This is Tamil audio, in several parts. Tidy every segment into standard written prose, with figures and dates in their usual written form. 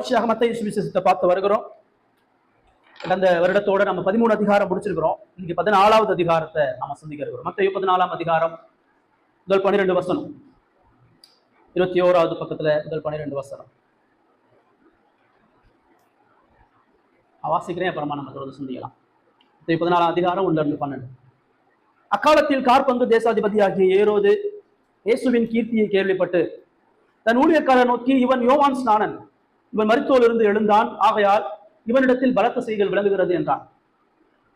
தொடர்ச்சியாக மத்தேயு சுவிசேஷத்தை பார்த்து வருகிறோம். கடந்த வருடத்தோட நம்ம 13 அதிகாரம் முடிச்சிருக்கிறோம். இன்னைக்கு 14வது அதிகாரத்தை நம்ம சிந்திக்க இருக்கிறோம். மத்தேயு 14ஆம் அதிகாரம் முதல் 12 வசனம், 21வது பக்கத்துல முதல் 12 வசனம் வாசிக்கிறேன். அப்புறமா நம்ம தொடர்ந்து சிந்திக்கலாம். 14ஆம் அதிகாரம் 1-12. அக்காலத்தில் காற்பங்கு தேசாதிபதியாகிய ஏரோது இயேசுவின் கீர்த்தியை கேள்விப்பட்டு தன் ஊழியக்காரரை நோக்கி, இவன் யோவான் ஸ்நானன், இவன் மரித்தோரிலிருந்து எழுந்தான், ஆகையால் இவனிடத்தில் பலத்த செய்திகள் விளங்குகிறது என்றான்.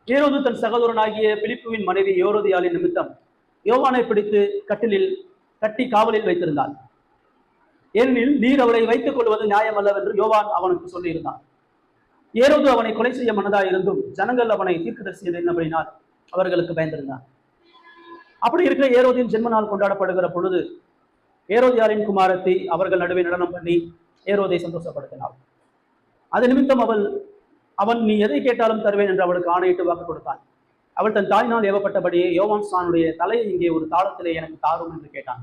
ஏரோது தன் சகோதரனாகிய பிலிப்புவின் மனைவி ஏரோதியாளின் நிமித்தம் யோவானை பிடித்து கட்டிலில் கட்டி காவலில் வைத்திருந்தான். ஏனெனில் நீர் அவரை வைத்துக் கொள்வது நியாயமல்ல என்று யோவான் அவனுக்கு சொல்லியிருந்தான். ஏரோது அவனை கொலை செய்ய மனதாய் இருந்தும் ஜனங்கள் அவனை தீர்க்கதரிசி என்னபடினால் அவர்களுக்கு பயந்திருந்தான். அப்படி இருக்க ஏரோதின் ஜென்ம நாள் கொண்டாடப்படுகிற பொழுது ஏரோதியாரின் குமாரத்தை அவர்கள் நடுவே நடனம் பண்ணி ஏரோதை சந்தோஷப்படுத்தினாள். அது நிமித்தம் அவன் நீ எதை கேட்டாலும் தருவேன் என்று அவளுக்கு ஆணையிட்டு வாக்கு கொடுத்தான். அவள் தன் தாயினால் ஏவப்பட்டபடியே யோவான் ஸ்நானனுடைய தலையை இங்கே ஒரு தாளத்திலே எனக்கு தாரும் என்று கேட்டான்.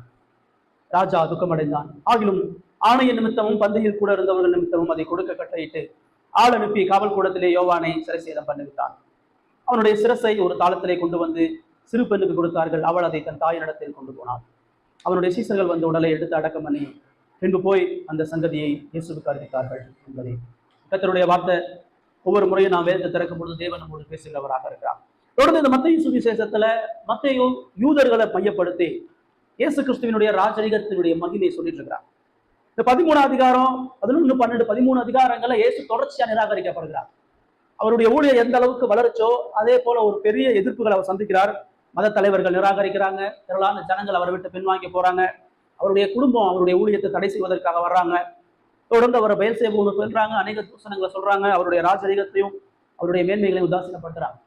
ராஜா துக்கமடைந்தான். ஆகிலும் ஆணைய நிமித்தமும் பந்தியில் கூட இருந்தவர்கள் நிமித்தமும் அதை கொடுக்க கட்டளையிட்டு ஆள் அனுப்பி காவல் கூடத்திலே யோவானை சிறைசேதம் பண்ணிவிட்டான். அவனுடைய சிரசை ஒரு தாளத்திலே கொண்டு வந்து சிறு பெண்ணுக்கு கொடுத்தார்கள். அவள் அதை தன் தாயினிடத்தில் கொண்டு போனாள். அவனுடைய சீசர்கள் வந்து உடலை எடுத்து அடக்கம் பண்ணி பின்பு போய் அந்த சங்கதியை இயேசுவுக்கு அறிவித்தார்கள் என்பதை கர்த்தருடைய வார்த்தை. ஒவ்வொரு முறையும் நாம் வேதத்தை திறக்கும் பொழுது தேவன் நம்மோடு பேசுகிறவராக இருக்கிறார். தொடர்ந்து இந்த மத்தேயு சுவிசேஷத்துல மத்தேயு யூதர்களை மையப்படுத்தி இயேசு கிறிஸ்துவினுடைய ராஜரீகத்தினுடைய மகிமையை சொல்லிட்டு இருக்கிறார். இந்த 13 அதிகாரம் 11, 12, 13 அதிகாரங்களை இயேசு தொடர்ச்சியா நிராகரிக்கப்படுகிறார். அவருடைய ஊழியர் எந்த அளவுக்கு வளர்ச்சோ அதே போல ஒரு பெரிய எதிர்ப்புகளை அவர் சந்திக்கிறார். மத தலைவர்கள் நிராகரிக்கிறாங்க. திரளான ஜனங்கள் அவரை விட்டு பின்வாங்கி போறாங்க. அவருடைய குடும்பம் அவருடைய ஊழியத்தை தடை செய்வதற்காக வர்றாங்க. தொடர்ந்து அவரை பெயல்சேபூனுக்கு வென்றாங்க. அநேக தூசணங்களை சொல்றாங்க. அவருடைய ராஜரீகத்தையும் அவருடைய மேன்மைகளையும் உதாசீனப்படுத்துறாங்க.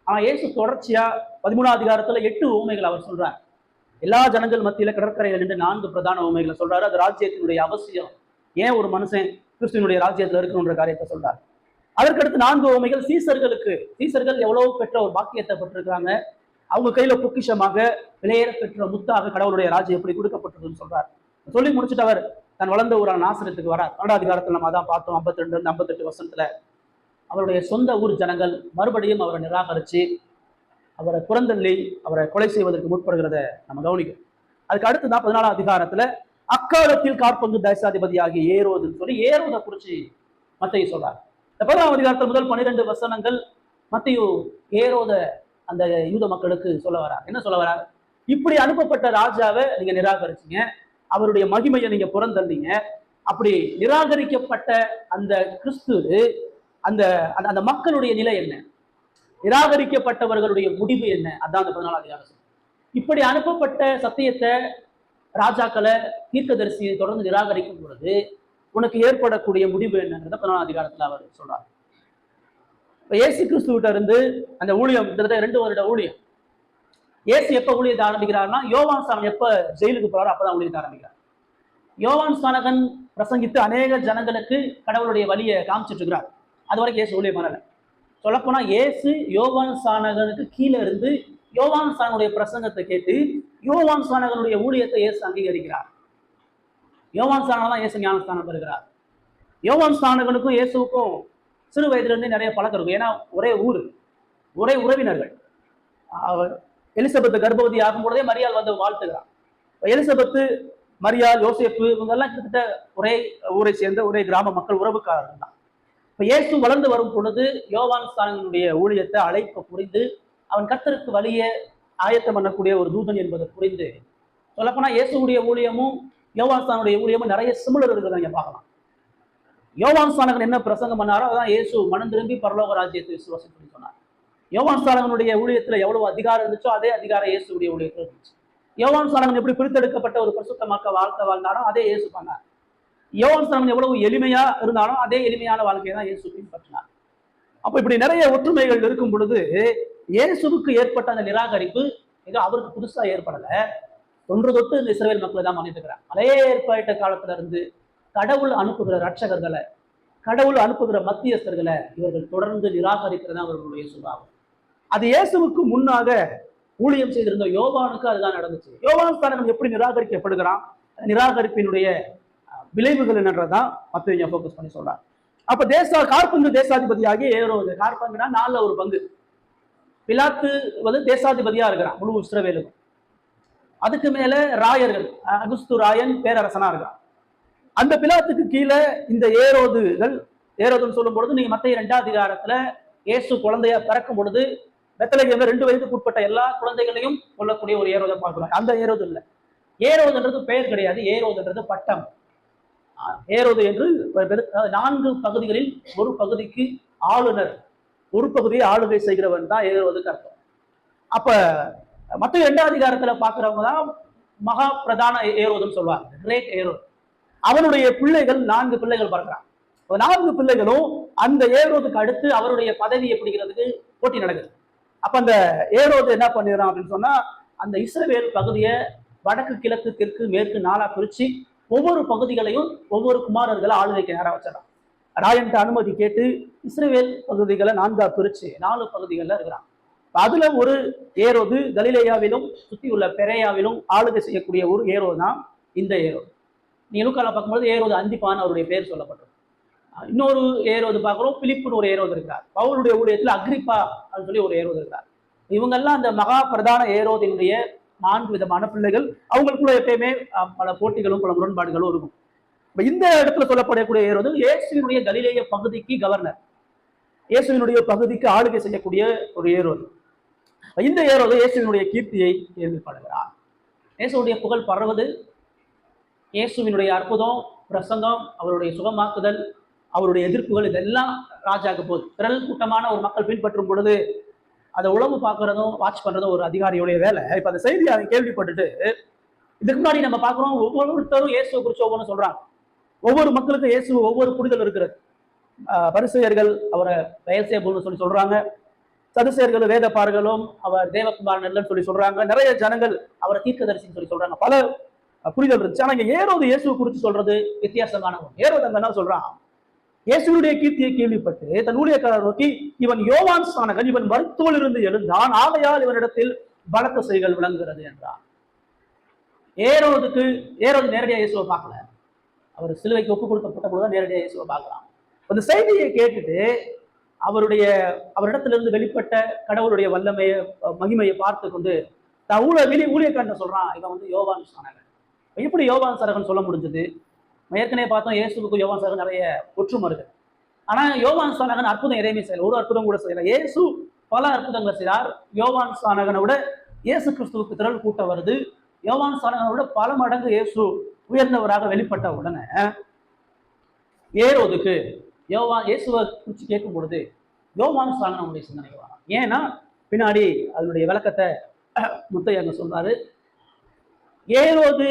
ஆனா இயேசு தொடர்ச்சியா 13ஆம் அதிகாரத்துல 8 உவமைகள் அவர் சொல்றார். எல்லா ஜனங்கள் மத்தியில கடற்கரையில் நின்று 4 பிரதான உவமைகளை சொல்றாரு. அது ராஜ்யத்தினுடைய அவசியம், ஏன் ஒரு மனுஷன் கிறிஸ்துவனுடைய ராஜ்யத்துல இருக்கணுன்ற காரியத்தை சொல்றார். அதற்கடுத்து 4 உவமைகள் சீசர்கள் எவ்வளவு பெற்ற ஒரு பாக்கியத்தை பெற்றிருக்காங்க. அவங்க கையில பொக்கிஷமாக விலையேற பெற்ற முத்தாக கடவுளுடைய ராஜ்யம் எப்படி கொடுக்கப்பட்டதுன்னு சொல்றார். சொல்லி முடிச்சுட்டு அவர் தன் வளர்ந்த ஊரான நாசரேத்துக்கு வரார். 2ஆம் அதிகாரத்தில் நம்ம அதான் பார்த்தோம். 52-58 வசனத்துல அவருடைய சொந்த ஊர் ஜனங்கள் மறுபடியும் அவரை நிராகரிச்சு அவரை புறந்தள்ளி அவரை கொலை செய்வதற்கு முற்படுகிறத நம்ம கவனிக்கும். அதுக்கு அடுத்து 14ஆம் அதிகாரத்துல அக்காலத்தில் காற்பங்கு தேசாதிபதியாகிய ஏரோதுன்னு சொல்லி ஏரோதை குறிச்சு மத்தேயு சொல்றார். இந்த 15ஆம் அதிகாரத்தில் முதல் 12 வசனங்கள் மத்தேயு ஏரோத அந்த யூத மக்களுக்கு சொல்ல வரார். என்ன சொல்ல வரார்? இப்படி அனுப்பப்பட்ட ராஜாவை நீங்க நிராகரிச்சீங்க, அவருடைய மகிமையை நீங்க புறந்தள்ளீங்க. அப்படி நிராகரிக்கப்பட்ட அந்த கிறிஸ்து அந்த அந்த மக்களுடைய நிலை என்ன, நிராகரிக்கப்பட்டவர்களுடைய முடிவு என்ன, அதான் அந்த 14ஆம் அதிகாரம். இப்படி அனுப்பப்பட்ட சத்தியத்தை ராஜாக்களை தீர்க்கதரிசியை தொடர்ந்து நிராகரிக்கும் பொழுது உனக்கு ஏற்படக்கூடிய முடிவு என்னங்கிறத 14ஆம் அதிகாரத்துல அவர் சொல்றார். இயேசு கிறிஸ்துவிட்ட இருந்து அந்த ஊழியம் கிட்டத்தட்ட 2 வருட ஊழியம். இயேசு எப்ப ஊழியத்தை ஆரம்பிக்கிறார்னா யோவான் ஸ்நானன் எப்ப ஜெயிலுக்கு போறாரோ அப்பதான் ஊழியத்தை ஆரம்பிக்கிறார். யோவான் ஸ்நானகன் பிரசங்கித்து அநேக ஜனங்களுக்கு கடவுளுடைய வழியை காமிச்சிட்டு இருக்கிறார். அது வரைக்கும் இயேசு ஊழியம் பண்ணல. சொல்லப்போனா இயேசு யோவான் ஸ்நானகனுக்கு கீழே இருந்து யோவான் ஸ்நானனுடைய பிரசங்கத்தை கேட்டு யோவான் ஸ்நானகனுடைய ஊழியத்தை இயேசு அங்கீகரிக்கிறார். யோவான் ஸ்நானகன் தான் இயேசு ஞானஸ்தானம் பெறுகிறார். யோவான் ஸ்நானகனுக்கும் இயேசுக்கும் சிறு வயதிலிருந்தே நிறைய பழக்கம் இருக்கும். ஏன்னா ஒரே ஊர், ஒரே உறவினர்கள். எலிசபெத்து கர்ப்பவதி ஆகும் பொழுதே மரியாள் வந்து வாழ்த்துகிறார். எலிசபெத்து, மரியாள், யோசேப்பு இவங்கெல்லாம் கிட்டத்தட்ட ஒரே ஊரை சேர்ந்த ஒரே கிராம மக்கள், உறவுக்காரர்கள் தான். இப்ப இயேசு வளர்ந்து வரும் பொழுது யோவான் ஸ்நானனுடைய ஊழியத்தை அழைப்ப புரிந்து அவன் கர்த்தருக்கு வழியை ஆயத்தம் பண்ணக்கூடிய ஒரு தூதன் என்பதை புரிந்து சொல்லப்போனா இயேசுடைய ஊழியமும் யோவான் ஸ்நானனுடைய ஊழியமும் நிறைய சிமிலர் இருக்குதுன்னு நீங்க பார்க்கலாம். யோவான் ஸ்நானகன் என்ன பிரசங்கம் பண்ணாரோ அதான் இயேசு மனம் திரும்பி பரலோக ராஜ்யத்தை விசுவாசின்னு சொன்னார். யோவான் ஸ்நானகனுடைய ஊழியத்துல எவ்வளவு அதிகாரம் இருந்துச்சோ அதே அதிகாரம் இயேசுடைய ஊழியத்தில் இருந்துச்சு. யோவான் ஸ்நானகன் எப்படி பிரித்தெடுக்கப்பட்ட ஒரு பரிசுத்தமாக்க வாழ்க்கை வாழ்ந்தாரோ அதே இயேசு பண்ணார். யோவான் ஸ்நானகன் எவ்வளவு எளிமையா இருந்தாலும் அதே எளிமையான வாழ்க்கையை தான் இயேசு பின்பற்றினார். அப்ப இப்படி நிறைய ஒற்றுமைகள் இருக்கும் பொழுது இயேசுவுக்கு ஏற்பட்ட அந்த நிராகரிப்பு ஏதோ அவருக்கு புதுசா ஏற்படல. தொன்று தொட்டு இந்த இஸ்ரவேல் மக்களை தான் மன்னித்துக்கிறார். பழைய ஏற்பாட்டு காலத்துல இருந்து கடவுள் அனுப்புகிற ரட்சகர்களை, கடவுள் அனுப்புகிற மத்தியஸ்தர்களை இவர்கள் தொடர்ந்து நிராகரிக்கிறதா அவர்களுடைய சுபாவம். அது இயேசுவுக்கு முன்னாக ஊழியம் செய்திருந்த யோவானுக்கு அதுதான் நடந்துச்சு. யோவான் ஸ்நானகன் எப்படி நிராகரிக்கப்படுகிறான், நிராகரிப்பினுடைய விளைவுகள் என்னன்றதான் மத்தேயு ஃபோக்கஸ் பண்ணி சொல்றார். அப்ப காற்பந்து தேசாதிபதியாகிய ஏரோது, காற்பங்குனா 4/1 பிலாத்து வந்து தேசாதிபதியா இருக்கிறான் முழு இஸ்ரவேலுக்கும். அதுக்கு மேல ராயர்கள், அகுஸ்து ராயன் பேரரசனா இருக்கிறான். அந்த பிலாத்துக்கு கீழே இந்த ஏரோதுன்னு சொல்லும் பொழுது நீங்க மத்திய 2ஆம் அதிகாரத்துல இயேசு குழந்தையா பிறக்கும் பொழுது பெத்லகேம்ல 2 வயதுக்கு உட்பட்ட எல்லா குழந்தைகளையும் கொல்லக்கூடிய ஒரு ஏரோதை பார்க்கலாம். அந்த ஏரோது இல்லை. ஏரோதுன்றது பெயர் கிடையாது, ஏரோதுன்றது பட்டம். ஏரோது என்று 4 பகுதிகளில் ஒரு பகுதிக்கு ஆளுநர், ஒரு பகுதியை ஆளுகை செய்கிறவன் தான் ஏரோதுக்கு அர்த்தம். அப்ப மத்திய 2ஆம் அதிகாரத்துல பாக்குறவங்க தான் மகா பிரதான ஏரோதுன்னு சொல்லுவாங்க, கிரேட் ஏரோது. அவனுடைய பிள்ளைகள் 4 பிள்ளைகள் பார்க்கிறான். 4 பிள்ளைகளும் அந்த ஏரோதுக்கு அடுத்து அவருடைய பதவியை பிடிக்கிறதுக்கு போட்டி நடக்குது. அப்ப அந்த ஏரோது என்ன பண்ணிடுறான் அப்படின்னு சொன்னா, அந்த இஸ்ரவேல் பகுதியை வடக்கு, கிழக்கு, தெற்கு, மேற்கு 4ஆ பிரிச்சு ஒவ்வொரு பகுதிகளையும் ஒவ்வொரு குமாரர்களை ஆளுகைக்கு நேரம் வச்சிடறான். ராயன்ட்ட அனுமதி கேட்டு இஸ்ரவேல் பகுதிகளை 4ஆ பிரிச்சு 4 பகுதிகளில் இருக்கிறான். அதுல ஒரு ஏரோது கலிலேயாவிலும் சுத்தி உள்ள பெரேயாவிலும் ஆளுகை செய்யக்கூடிய ஒரு ஏரோது தான் இந்த ஏரோது. நீ லூக்கால பார்க்கும்போது ஏரோது அந்திப்பான்னு அவருடைய பேர் சொல்லப்பட்டது. இன்னொரு ஏரோது பார்க்குறோம், பிலிப்புன்னு ஒரு ஏரோது இருக்கிறார். பவுலுடைய ஊழியத்தில் அக்ரிப்பா அப்படின்னு சொல்லி ஒரு ஏரோது இருக்கிறார். இவங்கெல்லாம் அந்த மகா பிரதான ஏரோதினுடைய 4 விதமான பிள்ளைகள். அவங்களுக்குள்ள எப்பயுமே பல போட்டிகளும் பல முரண்பாடுகளும் இருக்கும். இந்த இடத்துல சொல்லப்படக்கூடிய ஏரோது இயேசுவினுடைய கலிலேய பகுதிக்கு கவர்னர், இயேசுவினுடைய பகுதிக்கு ஆளுகை செய்யக்கூடிய ஒரு ஏரோது. இந்த ஏரோது இயேசுவினுடைய கீர்த்தியை கேள்விப்படுகிறார். இயேசுடைய புகழ் பரவுது. இயேசுவினுடைய அற்புதம், பிரசங்கம், அவருடைய சுகமாக்குதல், அவருடைய எதிர்ப்புகள், இதெல்லாம் ராஜாக்கு போகுது. திரள் கூட்டமான ஒரு மக்கள் பின்பற்றும் பொழுது அதை உளவு பார்க்கறதும் வாட்ச் பண்றதும் ஒரு அதிகாரியுடைய வேலை. இப்ப அந்த செய்தியை அவன் கேள்விப்பட்டுட்டு, இதுக்கு முன்னாடி நம்ம பார்க்கிறோம் ஒவ்வொருத்தரும் இயேசுவை குறித்து ஒவ்வொன்று சொல்றாங்க. ஒவ்வொரு மக்களுக்கும் இயேசு ஒவ்வொரு புரிதல் இருக்கிறது. பரிசேயர்கள் அவரை பெயல்சேபுன்னு சொல்லி சொல்றாங்க, சதுசேயர்கள் வேதப்பாரர்களும் அவர் தேவகுமாரன் இல்லைன்னு சொல்லி சொல்றாங்க, நிறைய ஜனங்கள் அவரை தீர்க்கதரிசின்னு சொல்லி சொல்றாங்க. பல புரிதல் இருந்துச்சு. ஆனா இங்க ஏரோது இயேசுவை குறித்து சொல்றது வித்தியாசமானவன். ஏரோது அங்க என்ன சொல்றான், இயேசுடைய கீர்த்தியை கேள்விப்பட்டு தன் ஊழியக்காரர் நோக்கி, இவன் யோவான் ஸ்நானகன், இவன் மருத்துவல் இருந்து எழுந்தான், ஆகையால் இவனிடத்தில் பலத்த செய்கள் விளங்குகிறது என்றான். ஏரோது நேரடியாக இயேசுவை பார்க்கல, அவர் சிலுவைக்கு ஒப்பு கொடுக்கப்பட்ட பொழுதுதான் நேரடியாக இயேசுவை பார்க்கலாம். அந்த செய்தியை கேட்டுட்டு அவரிடத்திலிருந்து வெளிப்பட்ட கடவுளுடைய வல்லமையை, மகிமையை பார்த்து கொண்டு ஊழியக்காரன் சொல்றான், இவன் வந்து யோவான் ஸ்நானகன். எப்படி யோவான் ஸ்நானகன் சொல்ல முடிஞ்சது? ஏற்கனவே பார்த்தோம், இயேசுக்கும் யோவான் ஸ்நானகன் நிறைய ஒற்றுமை இருக்கு. ஆனா யோவான் ஸ்நானகன் அற்புதம் எதையுமே செய்யல, ஒரு அற்புதம் கூட செய்யல. இயேசு பல அற்புதங்களை செய்தார். யோவான் ஸ்நானகனை விட இயேசு கிறிஸ்துவுக்கு திரள் கூட்டம் வருது. யோவான் ஸ்நானகனை விட பல மடங்கு இயேசு உயர்ந்தவராக வெளிப்பட்ட உடனே ஏரோதுக்கு இயேசுவை குறித்து கேட்கும் பொழுது யோவான் ஸ்நானகனுடைய சிந்தனை வரும். ஏன்னா பின்னாடி அதனுடைய விளக்கத்தை முத்தையங்க சொல்றாரு. ஏரோது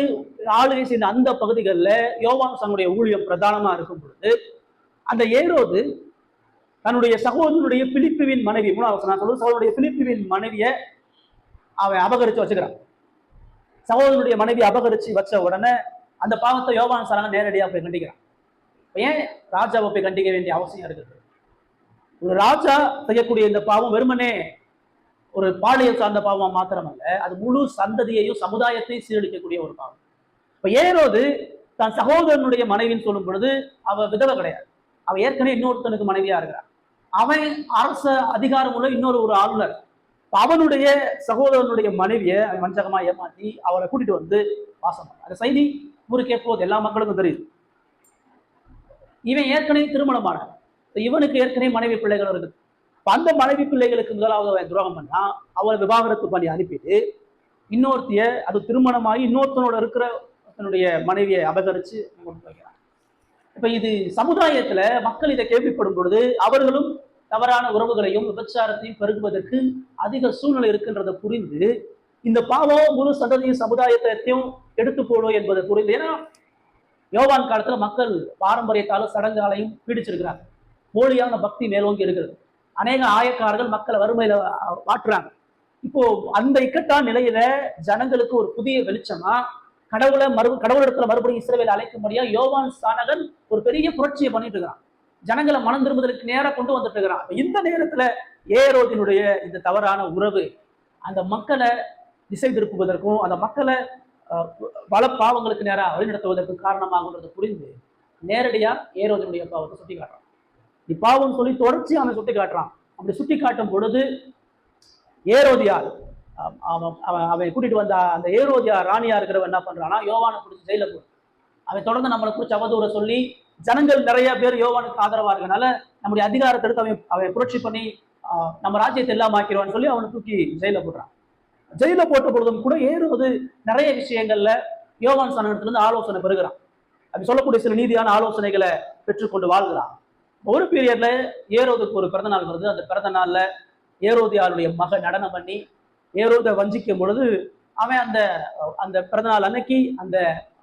ஆளுகை செய்த அந்த பகுதிகளில் யோவான் ஸ்நானனுடைய ஊழியம் பிரதானமா இருக்கும் பொழுது, அந்த ஏரோது தன்னுடைய சகோதரனுடைய பிலிப்புவின் மனைவி, 3வது சகோதரனுடைய பிலிப்புவின் மனைவியை அவன் அபகரிச்சு வச்சுக்கிறான். சகோதரனுடைய மனைவி அபகரிச்சு வச்ச உடனே அந்த பாவத்தை யோவான் ஸ்நானகன் நேரடியாக போய் கண்டிக்கிறான். ஏன் ராஜாவை போய் கண்டிக்க வேண்டிய அவசியம் இருக்குது? ஒரு ராஜா செய்யக்கூடிய இந்த பாவம் வெறுமனே ஒரு பாலியல் சார்ந்த பாவம் மாத்திரமல்ல, அது முழு சந்ததியையும் சமுதாயத்தையும் சீரழிக்கக்கூடிய ஒரு பாவம். இப்ப ஏரோது தன் சகோதரனுடைய மனைவின்னு சொல்லும் பொழுது அவ விதவை கிடையாது, அவ ஏற்கனவே இன்னொருத்தனுக்கு மனைவியா இருக்கிறான். அவன் அரச அதிகாரம் உள்ள ஒரு ஆளுநர். அவனுடைய சகோதரனுடைய மனைவியை அவன் வஞ்சகமா ஏமாத்தி அவளை கூட்டிட்டு வந்து வாசம். அந்த செய்தி ஊருக்கே போது, எல்லா மக்களுக்கும் தெரியுது. இவன் ஏற்கனவே திருமணமான, இவனுக்கு ஏற்கனவே மனைவி பிள்ளைகள் இருக்குது. அந்த மனைவி பிள்ளைகளுக்கு முதலாவது அவன் துரோகம் பண்ணா, அவளை விவாகரத்து பண்ணி அனுப்பிட்டு இன்னொருத்திய, அது திருமணமாகி இன்னொருத்தனோட இருக்கிற தன்னுடைய மனைவியை அபகரிச்சு கொண்டு வைக்கிறான். இப்ப இது சமுதாயத்துல மக்கள் இதை கேள்விப்படும் பொழுது அவர்களும் தவறான உறவுகளையும் விபச்சாரத்தையும் பெருகுவதற்கு அதிக சூழ்நிலை இருக்குன்றதை புரிந்து இந்த பாவம் முழு சந்ததியும் சமுதாயத்தையும் எடுத்து போடும் என்பதை புரிந்து, ஏன்னா யோவான் காலத்துல மக்கள் பாரம்பரியத்தாலும் சடங்காலையும் பீடிச்சிருக்கிறாங்க. போலியான பக்தி மேலோங்கி இருக்கிறது. அநேக ஆயக்காரர்கள் மக்களை வறுமையில மாற்றுறாங்க. இப்போ அந்த இக்கட்டான நிலையில ஜனங்களுக்கு ஒரு புதிய வெளிச்சமா கடவுளிடத்துல மறுபடியும் இஸ்ரவேலை அழைக்கும்படியா யோவான் ஸ்நானகன் ஒரு பெரிய புரட்சியை பண்ணிட்டு இருக்கிறான். ஜனங்களை மனம் திரும்புதலுக்கு நேரம் கொண்டு வந்துட்டு இருக்கிறான். இந்த நேரத்துல ஏரோதினுடைய இந்த தவறான உறவு அந்த மக்களை திசை திருப்புவதற்கும் அந்த மக்களை பல பாவங்களுக்கு நேராக வழிநடத்துவதற்கு காரணமாகுன்றதை புரிந்து நேரடியா ஏரோதினுடைய பாவத்தை சுட்டி காட்டுறான். நீ பாவம் சொல்லி தொடர்ச்சி அவன் சுட்டி காட்டுறான். அப்படி சுட்டி காட்டும் பொழுது ஏரோதியார் அவன் கூட்டிட்டு வந்த அந்த ஏரோதியார் ராணியா இருக்கிறவன் என்ன பண்றான்னா, யோவானை பிடிச்சி ஜெயில போடு. அவன் தொடர்ந்து நம்மளை குறிச்சு அவதூற சொல்லி ஜனங்கள் நிறைய பேர் யோவானுக்கு ஆதரவா இருக்கனால நம்முடைய அதிகாரத்தை எடுத்து அவன் புரட்சி பண்ணி நம்ம ராஜ்யத்தை எல்லாம் ஆக்கிடுவான்னு சொல்லி அவனை தூக்கி ஜெயில போடுறான். ஜெயில போட்ட பொழுதும் கூட ஏறுவது நிறைய விஷயங்கள்ல யோவான் ஸ்நானகனிடத்திலிருந்து ஆலோசனை பெறுகிறான். அப்படி சொல்லக்கூடிய சில நீதியான ஆலோசனைகளை பெற்றுக்கொண்டு வாழ்கிறான். ஒரு பீரியட்ல ஏரோதுக்கு ஒரு பிறந்த நாள் வருது. அந்த பிறந்த நாள்ல ஏரோதியாருடைய மகன் நடனம் பண்ணி ஏரோதை வஞ்சிக்கும் பொழுது அவன் அந்த அந்த பிறந்த நாள் அன்னைக்கு அந்த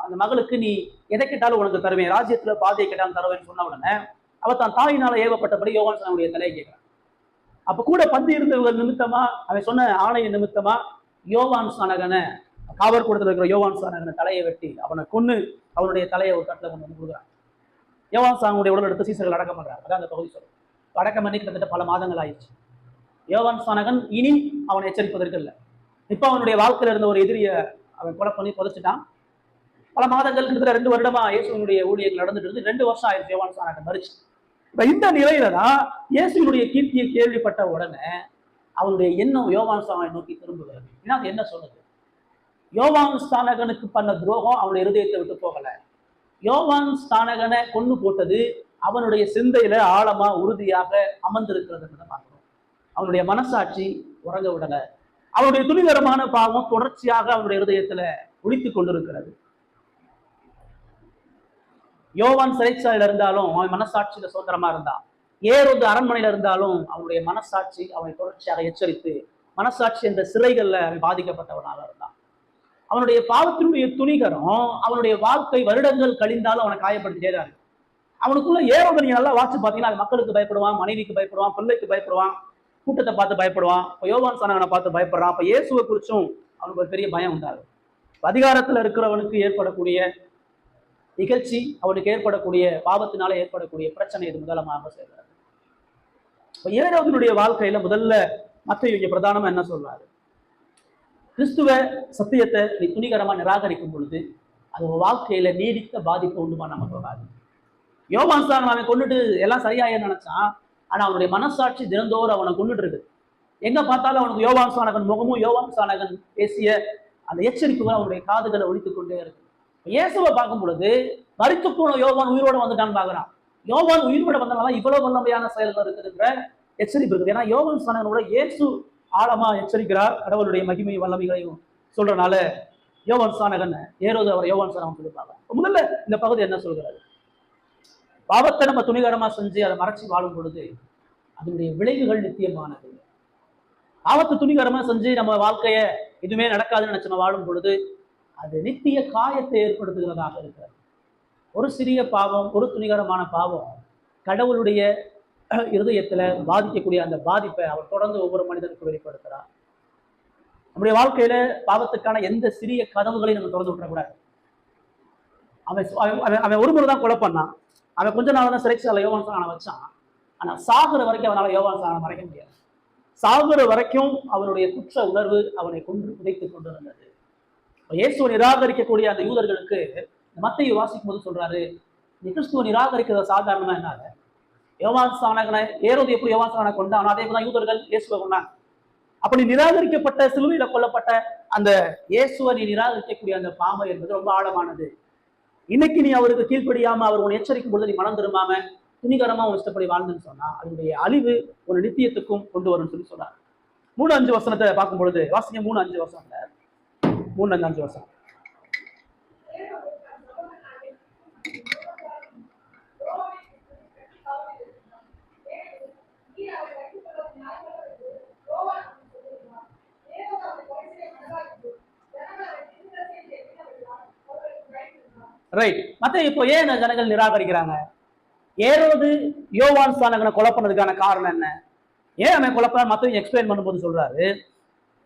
அந்த மகளுக்கு நீ எதை கேட்டாலும் உனக்கு தருவேன், ராஜ்யத்துல பாதையை கேட்டாலும் தருவேன்னு சொன்ன உடனே அவ தான் தாயினால ஏவப்பட்டபடி யோவான் ஸ்நானனுடைய தலையை கேட்கிறான். அப்ப கூட பந்தி இருந்தவர்கள் நிமித்தமா அவன் சொன்ன ஆணைய நிமித்தமா யோவான் ஸ்நானகனை காவற்கூடத்தில் இருக்கிற யோவான் ஸ்நானகனை தலையை வெட்டி அவனை கொன்னு அவனுடைய தலையை ஒரு தட்டில் கொண்டு வந்து கொடுக்குறான். யோவான் ஸ்நானனுடைய உடல் எடுத்து சீசர்கள் அடக்கம் பண்றாங்க. அதான் அந்த பகுதி சொல்லும். அடக்கம் பண்ணி கிட்டத்தட்ட பல மாதங்கள் ஆயிடுச்சு. யோவான் ஸ்நானகன் இனி அவனை எச்சரிப்பதற்கு இல்லை. இப்ப அவனுடைய வாழ்க்கையில இருந்த ஒரு எதிரியை அவன் கொலை பண்ணி புதைச்சிட்டான். பல மாதங்கள் கிட்டத்தட்ட 2 வருடமா இயேசுவினுடைய ஊழியர்கள் நடந்துட்டு இருந்து 2 வருஷம் ஆயிடுச்சு யோவான் ஸ்நானகன் மரிச்சு. இப்ப இந்த நிலையில தான் இயேசுவினுடைய கீர்த்தியை கேள்விப்பட்ட உடனே அவனுடைய எண்ணம் யோவான் ஸ்நானகனை நோக்கி திரும்புகிறது. ஏன்னா அது என்ன சொல்லுது? யோவான் ஸ்நானகனுக்கு பண்ண துரோகம் அவனுடைய இருதயத்தை விட்டு போகல. யோவான் ஸ்நானகனை கொண்டு போட்டது அவனுடைய சிந்தையில ஆழமா உறுதியாக அமர்ந்திருக்கிறது. பார்க்கிறோம். அவனுடைய மனசாட்சி உறங்க விடல. அவனுடைய துணிகரமான பாவம் தொடர்ச்சியாக அவனுடைய இருதயத்துல ஒழித்துக் கொண்டிருக்கிறது. யோவான் சிறைச்சாலையில இருந்தாலும் அவன் மனசாட்சியில சுதந்திரமா இருந்தான். ஏரோது அரண்மனையில இருந்தாலும் அவனுடைய மனசாட்சி அவனை தொடர்ச்சியாக எச்சரித்து மனசாட்சி என்ற சிறைகள்ல அவன் பாதிக்கப்பட்டவனாக இருந்தான். அவனுடைய பாவத்தினுடைய துணிகரம் அவனுடைய வாழ்க்கை வருடங்கள் கழிந்தாலும் அவனை காயப்படுத்திட்டே தான் இருக்கு. அவனுக்குள்ள ஏரோது நீங்க நல்லா வாட்சி பார்த்தீங்கன்னா மக்களுக்கு பயப்படுவான், மனைவிக்கு பயப்படுவான், பிள்ளைக்கு பயப்படுவான், கூட்டத்தை பார்த்து பயப்படுவான். இப்போ யோவான் ஸ்நானகனை பார்த்து பயப்படுறான். அப்ப இயேசுவை குறிச்சும் அவனுக்கு ஒரு பெரிய பயம் உண்டாகும். அதிகாரத்துல இருக்கிறவனுக்கு ஏற்படக்கூடிய நிகழ்ச்சி, அவனுக்கு ஏற்படக்கூடிய பாவத்தினால ஏற்படக்கூடிய பிரச்சனை இது முதலமாக செய்கிறது. இப்போ ஏரோதினுடைய வாழ்க்கையில முதல்ல மத்தேயு இங்க பிரதானமா என்ன சொல்றாரு? கிறிஸ்துவ சத்தியத்தை நீ துணிகரமா நிராகரிக்கும் பொழுது அது ஒரு வாழ்க்கையில நீடித்த பாதிப்பு உண்டுமா நம்ம போகாது. யோவான் ஸ்நானகனை அவன் கொண்டுட்டு எல்லாம் சரியாய நினைச்சான். ஆனா அவனுடைய மனசாட்சி தினந்தோறும் அவனை கொண்டுட்டு இருக்கு. எங்க பார்த்தாலும் அவனுக்கு யோவான் ஸ்நானகன் முகமும் யோவான் ஸ்நானகன் பேசிய அந்த எச்சரிப்புகள் அவனுடைய காதுகளை ஒழித்துக் கொண்டே இருக்கு. இயேசுவை பார்க்கும் பொழுது மரித்து போன யோவான் உயிரோட வந்துட்டான்னு பாக்குறான். யோவான் உயிரோட வந்தனால இவ்வளவு வல்லமையான செயல்கள் இருக்குதுன்ற எச்சரிப்பு இருக்குது. ஏன்னா யோவான் ஸ்நானகனோட இயேசு ஆழமா எச்சரிக்கிறார். கடவுளுடைய மகிமை வல்லமைகளையும் சொல்றனால யோவான் ஸ்நானகன் ஏரோது அவர் யோவான் ஸ்நானகன் சொல்லிப்பாங்க. முதல்ல இந்த பகுதி என்ன சொல்கிறாரு? பாவத்தை நம்ம துணிகரமா செஞ்சு அதை மறைச்சி வாழும் பொழுது அதனுடைய விளைவுகள் நித்தியமானது. பாவத்தை துணிகரமா செஞ்சு நம்ம வாழ்க்கைய எதுவுமே நடக்காதுன்னு நினைச்சு நம்ம வாழும் பொழுது அது நித்திய காயத்தை ஏற்படுத்துகிறதாக இருக்கிறது. ஒரு சிறிய பாவம், ஒரு துணிகரமான பாவம் கடவுளுடைய இருதயத்துல பாதிக்கக்கூடிய அந்த பாதிப்பை அவர் தொடர்ந்து ஒவ்வொரு மனிதனுக்கும் வெளிப்படுத்துறார். நம்முடைய வாழ்க்கையில பாவத்துக்கான எந்த சிறிய கதவுகளையும் நம்ம திறந்து விட்டுறக்கூடாது. அவன் ஒரு முறை தான் கொலை பண்ணான். அவன் கொஞ்ச நாள் தான் சிறைச்சாலை யோவான் ஸ்நானகனை வச்சான். ஆனா சாகுற வரைக்கும் அவனால யோவான் ஸ்நானகனை மறைக்க முடியாது. சாகுற வரைக்கும் அவனுடைய குற்ற உணர்வு அவனை கொண்டு புதைத்துக் கொண்டு வந்தது. இயேசுவை நிராகரிக்கக்கூடிய அந்த யூதர்களுக்கு மத்தேயு வாசிக்கும் போது சொல்றாரு, நீ கிறிஸ்துவை நிராகரிக்கிறத சாதாரணமா என்னால யோவான் ஸ்நானகனை ஏரோது எப்படி யோவான் ஸ்நானகனை கொண்டான் அதே போல யூதர்கள் இயேசுவை கொண்டாங்க. அப்படி நிராகரிக்கப்பட்ட சிலுவையில கொல்லப்பட்ட அந்த இயேசுவை நீ நிராகரிக்கக்கூடிய அந்த பாம்பை என்பது ரொம்ப ஆழமானது. இன்னைக்கு நீ அவருக்கு கீழ்ப்படியாம அவர் உன்னை எச்சரிக்கும் பொழுது நீ மனம் திரும்பாம துணிகரமா உன் இஷ்டப்படி வாழ்ந்துன்னு சொன்னா அதனுடைய அழிவு ஒரு நித்தியத்துக்கும் கொண்டு வரும்னு சொல்லி சொன்னார். 3-5 வசனத்தை பார்க்கும் பொழுது வாசிங்க. 3-5 வசனத்துல 3-5 வசனம். ரைட். மத்த இப்போ ஏன் ஜனங்கள் நிராகரிக்கிறாங்க? ஏரோது யோவான் ஸ்நானகனை கொலை பண்ணதுக்கான காரணம் என்ன? ஏன் அவன் கொலை பண்ண மத்தவங்க எக்ஸ்பிளைன் பண்ணும்போது சொல்றாரு,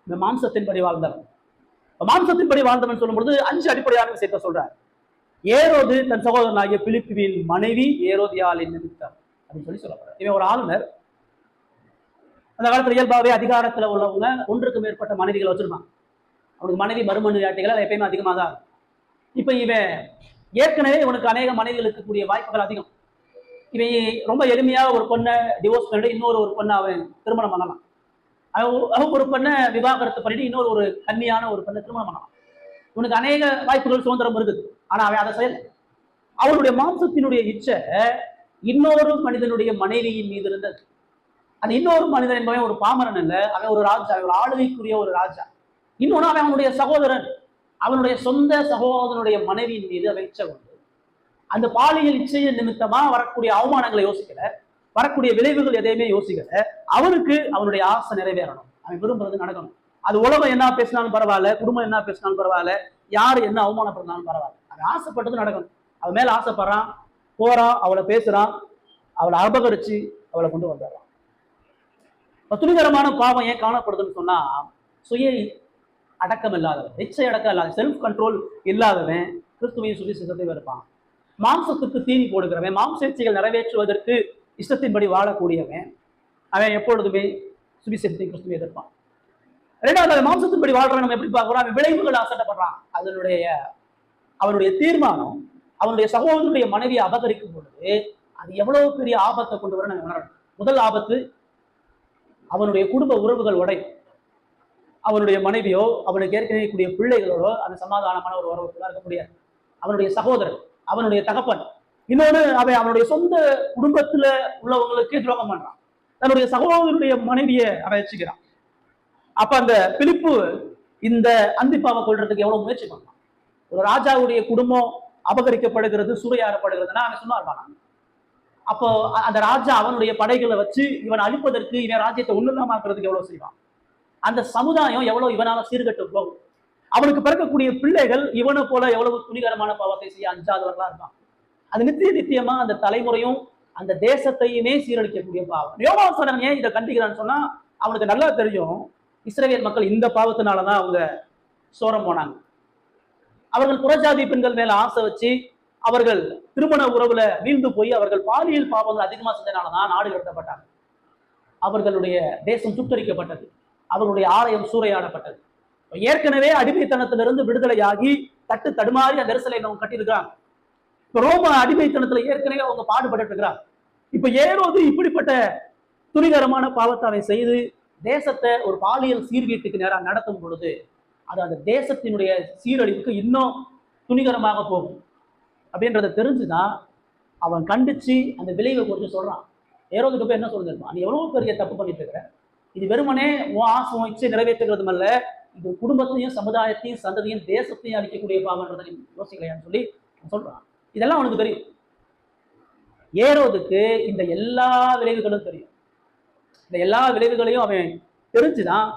இந்த மாம்சத்தின்படி வாழ்ந்தவன். மாம்சத்தின்படி வாழ்ந்தவன் சொல்லும்போது 5 அடிப்படையான விஷயத்த சொல்றாரு. ஏரோது தன் சகோதரனாகிய பிலிப்புவின் மனைவி ஏரோதியாளின் நிமித்தம் அப்படின்னு சொல்லி சொல்லப்படுறாரு. இவன் ஒரு ஆளுநர். அந்த காலத்துல இயல்பாவே அதிகாரத்துல உள்ளவங்க ஒன்றுக்கு மேற்பட்ட மனைவிகளை வச்சிருப்பாங்க. அவனுக்கு மனைவி மறுமனையாட்டிகள் எப்பயுமே அதிகமாக தான். இப்ப இவன் ஏற்கனவே இவனுக்கு அநேக மனைவிகளுக்கு கூடிய வாய்ப்புகள் அதிகம். இவன் ரொம்ப எளிமையா ஒரு பொண்ணை டிவோர்ஸ் பண்ணிட்டு இன்னொரு பொண்ணை அவன் திருமணம் பண்ணலாம். அவன் ஒரு பெண்ணை விவாகரத்து பண்ணிட்டு இன்னொரு கன்னியான ஒரு பெண்ணை திருமணம் பண்ணலாம். இவனுக்கு அநேக வாய்ப்புகள் சுதந்திரம் இருக்குது. ஆனா அவன் அதை செய்யல. அவனுடைய மாம்சத்தினுடைய இச்சை இன்னொரு மனிதனுடைய மனைவியின் மீது இருந்தது. அது இன்னொரு மனிதன் என்பவன் ஒரு பாமரன் இல்ல, அவன் ஒரு ராஜா, ஒரு ஆளுகைக்குரிய ஒரு ராஜா. இன்னொன்னு அவன் அவனுடைய சகோதரன், அவனுடைய சொந்த சகோதரனுடைய மனைவியின் மீது அவன் இச்சை கொண்டு அந்த பாலியல் இச்சையின் நிமித்தமா வரக்கூடிய அவமானங்களை யோசிக்கல, வரக்கூடிய விளைவுகள் எதையுமே யோசிக்கல. அவனுக்கு அவனுடைய ஆசை நிறைவேறணும், அவன் விரும்புறது நடக்கணும். அது உலகம் என்ன பேசினாலும் பரவாயில்ல, குடும்பம் என்ன பேசினாலும் பரவாயில்ல, யாரு என்ன அவமானப்படுறாலும் பரவாயில்ல, அவன் ஆசைப்பட்டது நடக்கணும். அவன் மேல ஆசைப்படுறான், போறான், அவளை பேசுறான், அவளை அபகரிச்சு அவளை கொண்டு வந்துடுறான். துணிகரமான பாவம் ஏன் காணப்படுதுன்னு சொன்னா, சுய அடக்கம் இல்லாதவன், இச்சை அடக்கம் இல்லாத, செல்ஃப் கண்ட்ரோல் இல்லாதவன் கிறிஸ்துவையும் சுவிசேஷத்தை வெறுப்பான். மாம்சத்துக்கு தீனி போடுகிறவன், மாம்ச இச்சைகள் நிறைவேற்றுவதற்கு இஷ்டத்தின்படி வாழக்கூடியவன், அவன் எப்பொழுதுமே சுவிசேஷத்தை கிறிஸ்துவை எதிர்ப்பான். ரெண்டாவது, மாம்சத்தின்படி வாழ்றவன் நம்ம எப்படி பார்க்கிறோம்? அவன் விளைவுகள் ஆசைப்படுறான். அவனுடைய தீர்மானம் அவனுடைய சகோதரனுடைய மனைவியை அபகரிக்கும் பொழுது அது எவ்வளவு பெரிய ஆபத்தை கொண்டு வர நம்ம உணரணும். முதல் ஆபத்து, அவனுடைய குடும்ப உறவுகள் உடையும். அவனுடைய மனைவியோ அவனுக்கு ஏற்கனவே கூடிய பிள்ளைகளோடோ அந்த சமாதானமான ஒரு உறவுக்குள்ள இருக்க முடியாது. அவனுடைய சகோதரன், அவனுடைய தகப்பன், இன்னொன்று அவனுடைய சொந்த குடும்பத்துல உள்ளவங்களுக்கு துரோகம் பண்றான். தன்னுடைய சகோதரனுடைய மனைவியை அவன் வச்சுக்கிறான். அப்ப அந்த பிலிப்பு இந்த அந்திப்பாவை கொள்றதுக்கு எவ்வளவு முயற்சி பண்ணான். ஒரு ராஜாவுடைய குடும்பம் அபகரிக்கப்படுகிறது, சூறையாடப்படுகிறதுனா அவன் சும்மா இருப்பானா? அப்போ அந்த ராஜா அவனுடைய படைகளை வச்சு இவன் அழிப்பதற்கு, இவன் ராஜ்யத்தை ஒண்ணுலாமாக்குறதுக்கு எவ்வளவு செய்வான். அந்த சமுதாயம் எவ்வளவு இவனால சீர்கட்டு போகும். அவனுக்கு பிறக்கக்கூடிய பிள்ளைகள் இவனை போல எவ்வளவு துணிகரமான பாவத்தை செய்ய அஞ்சாதவர்களா இருப்பான். அது நித்தியமா அந்த தலைமுறையும் அந்த தேசத்தையுமே சீரழிக்கக்கூடிய பாவம். யோவான் ஏன் இதை கண்டிக்கிறான்னு சொன்னா, அவனுக்கு நல்லா தெரியும் இஸ்ரவேல் மக்கள் இந்த பாவத்தினாலதான் அவங்க சோரம் போனாங்க. அவர்கள் புறஜாதி பெண்கள் மேல ஆசை வச்சு அவர்கள் திருமண உறவுல வீழ்ந்து போய் அவர்கள் பாலியல் பாவங்கள் அதிகமா செஞ்சனாலதான் நாடு கடத்தப்பட்டாங்க. அவர்களுடைய தேசம் சுட்டரிக்கப்பட்டது, அவர்களுடைய ஆலயம் சூறையாடப்பட்டது. ஏற்கனவே அடிமைத்தனத்திலிருந்து விடுதலையாகி தட்டு தடுமாறி அந்த எருசலேமை அவங்க கட்டியிருக்கிறாங்க. இப்ப ரோம அடிமைத்தனத்துல ஏற்கனவே அவங்க பாடுபட்டு இருக்கிறாங்க. இப்ப ஏரோது இப்படிப்பட்ட துணிகரமான பாவத்தை அவன் செய்து தேசத்தை ஒரு பாலியல் சீர்கீட்டுக்கு நேராக நடத்தும் பொழுது அது அந்த தேசத்தினுடைய சீரழிவுக்கு இன்னும் துணிகரமாக போகும் அப்படின்றத தெரிஞ்சுதான் அவன் கண்டிச்சு அந்த விளைவை குறித்து சொல்றான். ஏரோதுக்கு போய் என்ன சொல்லிருப்பான், நீ எவ்வளவு பெரிய தப்பு பண்ணிட்டு இருக்கிற, இது வெறுமனே உன் ஆசை இச்சை நிறைவேற்றுகிறதும் அல்ல, இது குடும்பத்தையும் சமுதாயத்தையும் சந்ததியும் தேசத்தையும் அழிக்கக்கூடிய பாவன்றதை நீ யோசிக்கலையான்னு சொல்லி சொல்றான். இதெல்லாம் அவனுக்கு தெரியும். ஏரோதுக்கு இந்த எல்லா விளைவுகளும் தெரியும். இந்த எல்லா விளைவுகளையும் அவன் தெரிஞ்சுதான்